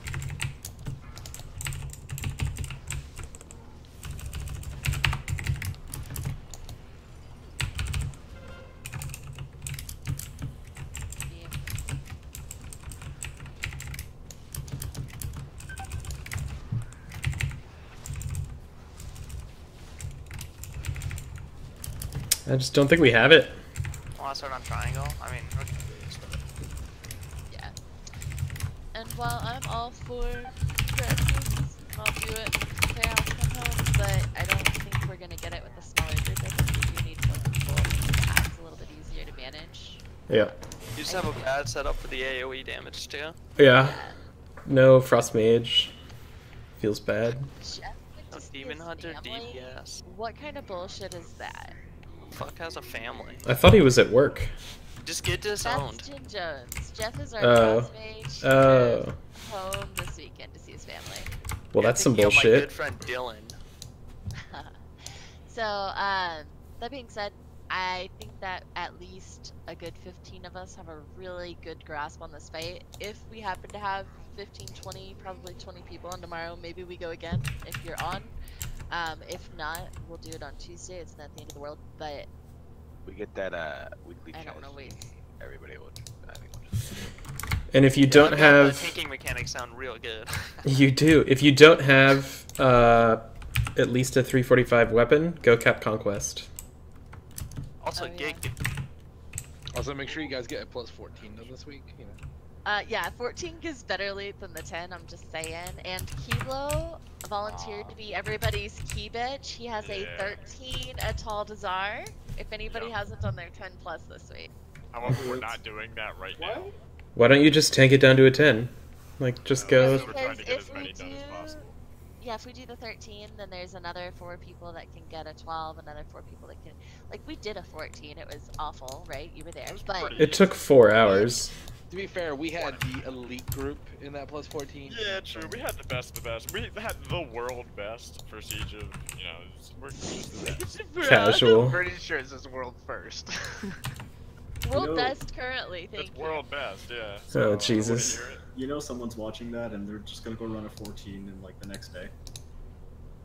I just don't think we have it. Well, I'll start on triangle. I mean, okay. Yeah. And while I'm all for practice, I'll do it with chaos sometimes, but I don't think we're gonna get it with a smaller group. I think we do need more people. The ad's a little bit easier to manage. Yeah. You just have a bad setup for the AoE damage too. Yeah. No Frost Mage. Feels bad. No Demon Hunter DPS. What kind of bullshit is that? Fuck has a family. I thought he was at work. Just get disowned. That's Jim Jones. Jeff is our Oh. Frost Mage. Oh. He goes home this weekend to see his family. Well, that's some My good bullshit. friend Dylan. So, that being said, I think that at least a good 15 of us have a really good grasp on this fight. If we happen to have 15, 20, probably 20 people on tomorrow, maybe we go again if you're on. If not, we'll do it on Tuesday. It's not the end of the world, but We get that weekly I don't challenge. wanna waste. Everybody will. I think we'll just... And if you don't The have, tanking mechanics sound real good. you do. If you don't have at least a 345 weapon, go Cap Conquest. Also, gig. Also, make sure you guys get a plus 14 though this week. You know. Yeah, 14 gives better loot than the 10, I'm just saying. And Kilo volunteered to be everybody's key bitch. He has a 13 Atal Dazar. If anybody hasn't done their 10 plus this week. However, we're not doing that right now. Why don't you just tank it down to a 10? Like, just go. We're trying to get as many done as possible. Yeah, if we do the 13, then there's another 4 people that can get a 12, another 4 people that can... Like, we did a 14, it was awful, right? You were there, but... It took 4 hours. To be fair, we had the elite group in that plus 14. Yeah, true. We had the best of the best. We had the world best for Siege of, you know, we're just the best. Casual. I'm pretty sure this is world first. World best currently, thank It's you. world best, yeah. Oh, Jesus. You know someone's watching that and they're just gonna go run a 14 in like the next day.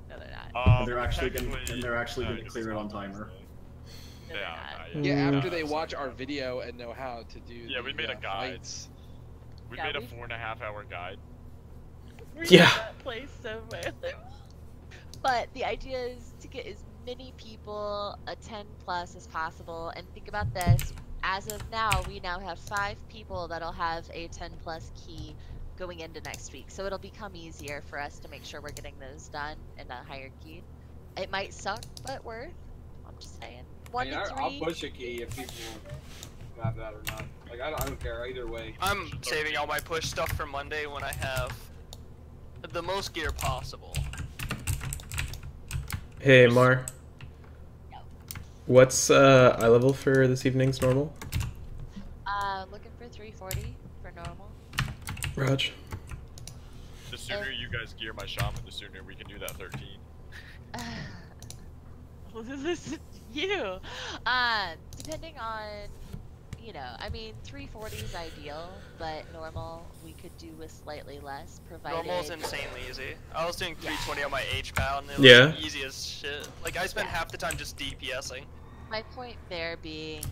No, they're not. And they're actually gonna clear it on timer. Yeah, after they watch our video and know how to do. Yeah, we made a guide. fights. We Yeah, made a we- 4.5 hour guide. We Yeah. did that place so badly. But the idea is to get as many people a 10 plus as possible, and think about this. As of now, we now have 5 people that'll have a 10 plus key going into next week, so it'll become easier for us to make sure we're getting those done in a hierarchy. It might suck, but worth. I'm just saying. 1 I mean, to 3. I'll push a key if people have that or not. Like, I don't care either way. I'm saving all my push stuff for Monday when I have the most gear possible. Hey, Mar. What's eye level for this evening's normal? Looking for 340 for normal. Raj. The sooner you guys gear my shaman, the sooner we can do that 13. Listen, you. Depending on, you know, I mean, 340 is ideal, but normal we could do with slightly less, provided... Normal's insanely easy. I was doing 320 on my H-PAL, and it was easy as shit. Like, I spent half the time just DPSing. My point there being,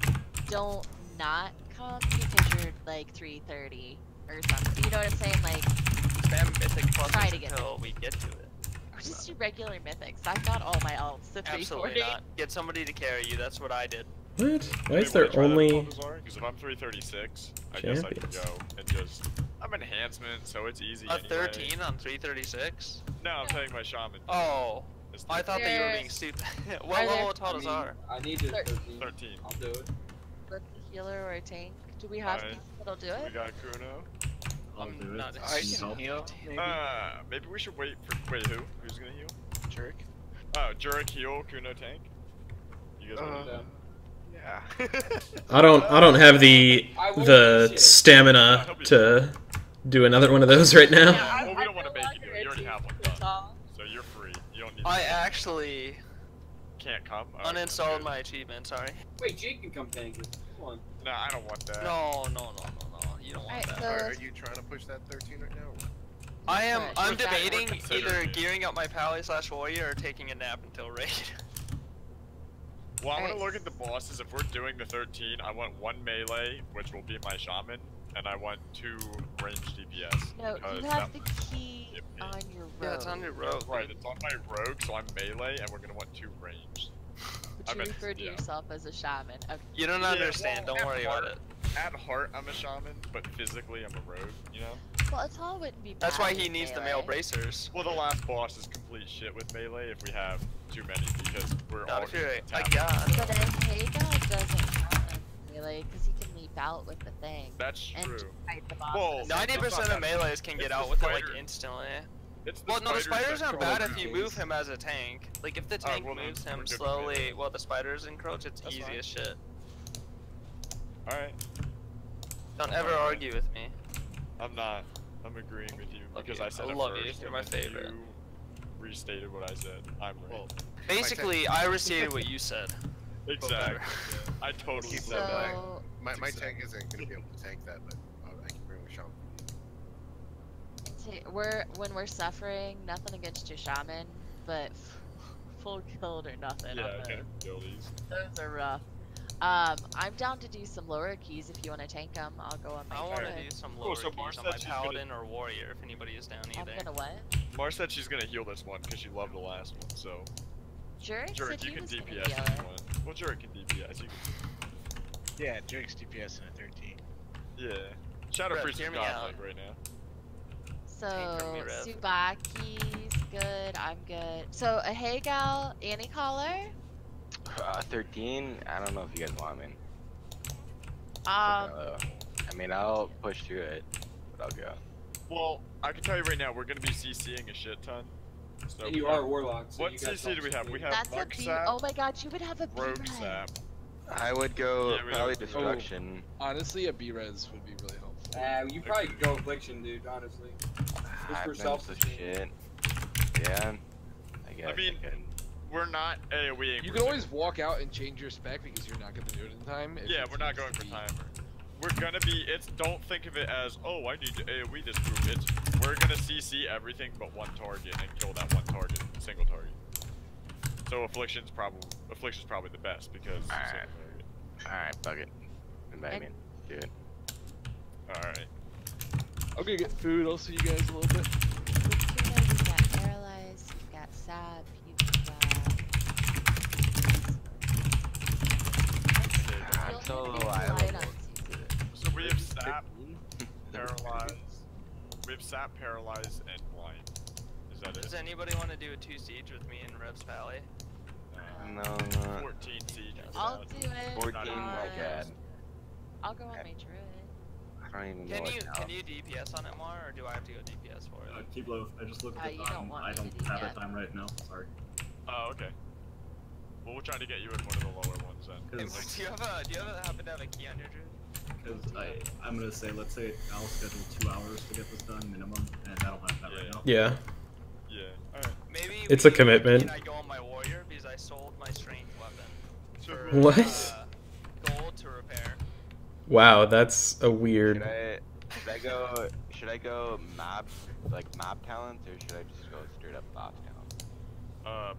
don't not come because you're, like, 330 or something. You know what I'm saying? Like, spam mythic pluses try to get until we get to it. Or just do regular mythics. I've got all my alts to 340. Absolutely not. Get somebody to carry you, that's what I did. What? Why is there only... Because if I'm 336, I guess I can go and just... I'm enhancement, so it's easy A 13 on 336? No, I'm playing my shaman. Oh. I thought that you were being stupid. What level totals are? I need to 13. 13. I'll do it. Let's a healer or a tank. Do we have people that'll do it? We got Kuno. I'll do it. I can heal. Maybe we should wait for... Wait, who? Who's gonna heal? Jurek. Oh, Jurek heal, Kuno tank? You guys want to Yeah. I don't have the stamina to do another one of those right now. Well, we don't want to make you do it. You already have one done. So you're free. You don't need I actually... Can't come? Uninstalled my achievement, sorry. Wait, Jake can come tank it. Come on. No, I don't want that. No. You don't want that. Are you trying to push that 13 right now? I'm debating either gearing up my pally/warrior or taking a nap until raid. Well, I'm gonna look at the bosses. If we're doing the 13, I want 1 melee, which will be my shaman, and I want 2 ranged DPS. No, you have the key on your rogue. Yeah, it's on your rogue. Right, it's on my rogue, so I'm melee, and we're gonna want 2 ranged. But you refer to yourself as a shaman. Okay. You don't understand, well, don't worry about it. At heart, I'm a shaman, but physically, I'm a rogue, you know? Well, it's all wouldn't be bad. That's why he with needs the melee. male bracers. Well, the last boss is complete shit with melee if we have too many, because we're Not all if you're gonna a tap. god. But Haga doesn't count as melee because he can leap out with the thing. That's and true. fight the Well, bosses. 90% of melees can get out with it like instantly. Well, no, the spiders aren't bad if you move him as a tank. Like, if the tank moves him slowly while the spiders encroach, it's easy as shit. Alright. Don't ever argue with me. I'm not. I'm agreeing with you because I said I it love first. you. You're my favorite. You restated what I said. I'm right. Basically, I restated what you said. Exactly. I totally said that. My tank isn't gonna be able to tank that, but I can bring a shaman. When we're suffering, nothing against your shaman, but full killed or nothing. Yeah, on I gotta kill these. Those are rough. I'm down to do some lower keys if you want to tank them. I'll go on my I want to turret. do some lower keys on my paladin or warrior if anybody is down either. I'm gonna what? Mar said she's gonna heal this one because she loved the last one, so. Jurek said you he can was gonna DPS heal if you it. want. Well, Jurek can DPS. You can... Yeah, Jurek's DPS in a 13. Yeah. Shadow Brett, Priest is hear me out. godlike right now. So me, Rev. Subaki's good. I'm good. So a Hagal, Annie Caller. 13. I don't know if you guys want me. Um. I mean, I'll push through it, but I'll go. Well, I can tell you right now, we're gonna be CCing a shit ton. So And you are warlock. So what you got CC do we have? We have That's a Bug B. Sap, Oh my god, you would have a Rogue B-Red. Sap. I would go Yeah, we probably don't- destruction. Honestly, a B-res would be really helpful. You probably could go affliction, dude. Honestly. Just for I've done self some shit. Yeah. I guess. I mean, we're not AoEing. You can always walk out and change your spec because you're not going to do it in time. Yeah, we're not going for timer. We're gonna be. Don't think of it as, oh, I need to AoE this group. It's we're gonna CC everything but one target and kill that one target, single target. So affliction's probably the best because. Alright, fuck it. Invite me. Do it. Alright. I'm gonna get food. I'll see you guys a little bit. You've got paralyzed. You've got sap. You've got. I'm so You'll reliable. rely on So we have sap, paralyzed. We have sap, paralyzed, and blind. Is that Does it? anybody want to do a 2 siege with me in Rev's Valley? No. 14 siege. I'll do it. 14, my god. I'll go on my druid. I don't even know Can what you now. can you DPS on it more, or do I have to go DPS for it? Keep low. I just looked at you the don't time. want I me don't to do have that. the time right now. Sorry. Oh, okay. Well, we'll try to get you in one of the lower ones then. Hey, do you happen to have a key on your druid? Because I'm gonna say, let's say I'll schedule 2 hours to get this done minimum, and I don't have that right now. Yeah. Yeah. Alright. Maybe It's a commitment. Can I go on my warrior because I sold my strength weapon for What? gold to repair. Wow, that's a weird. Should I go mob talents, or should I just go straight up boss talents?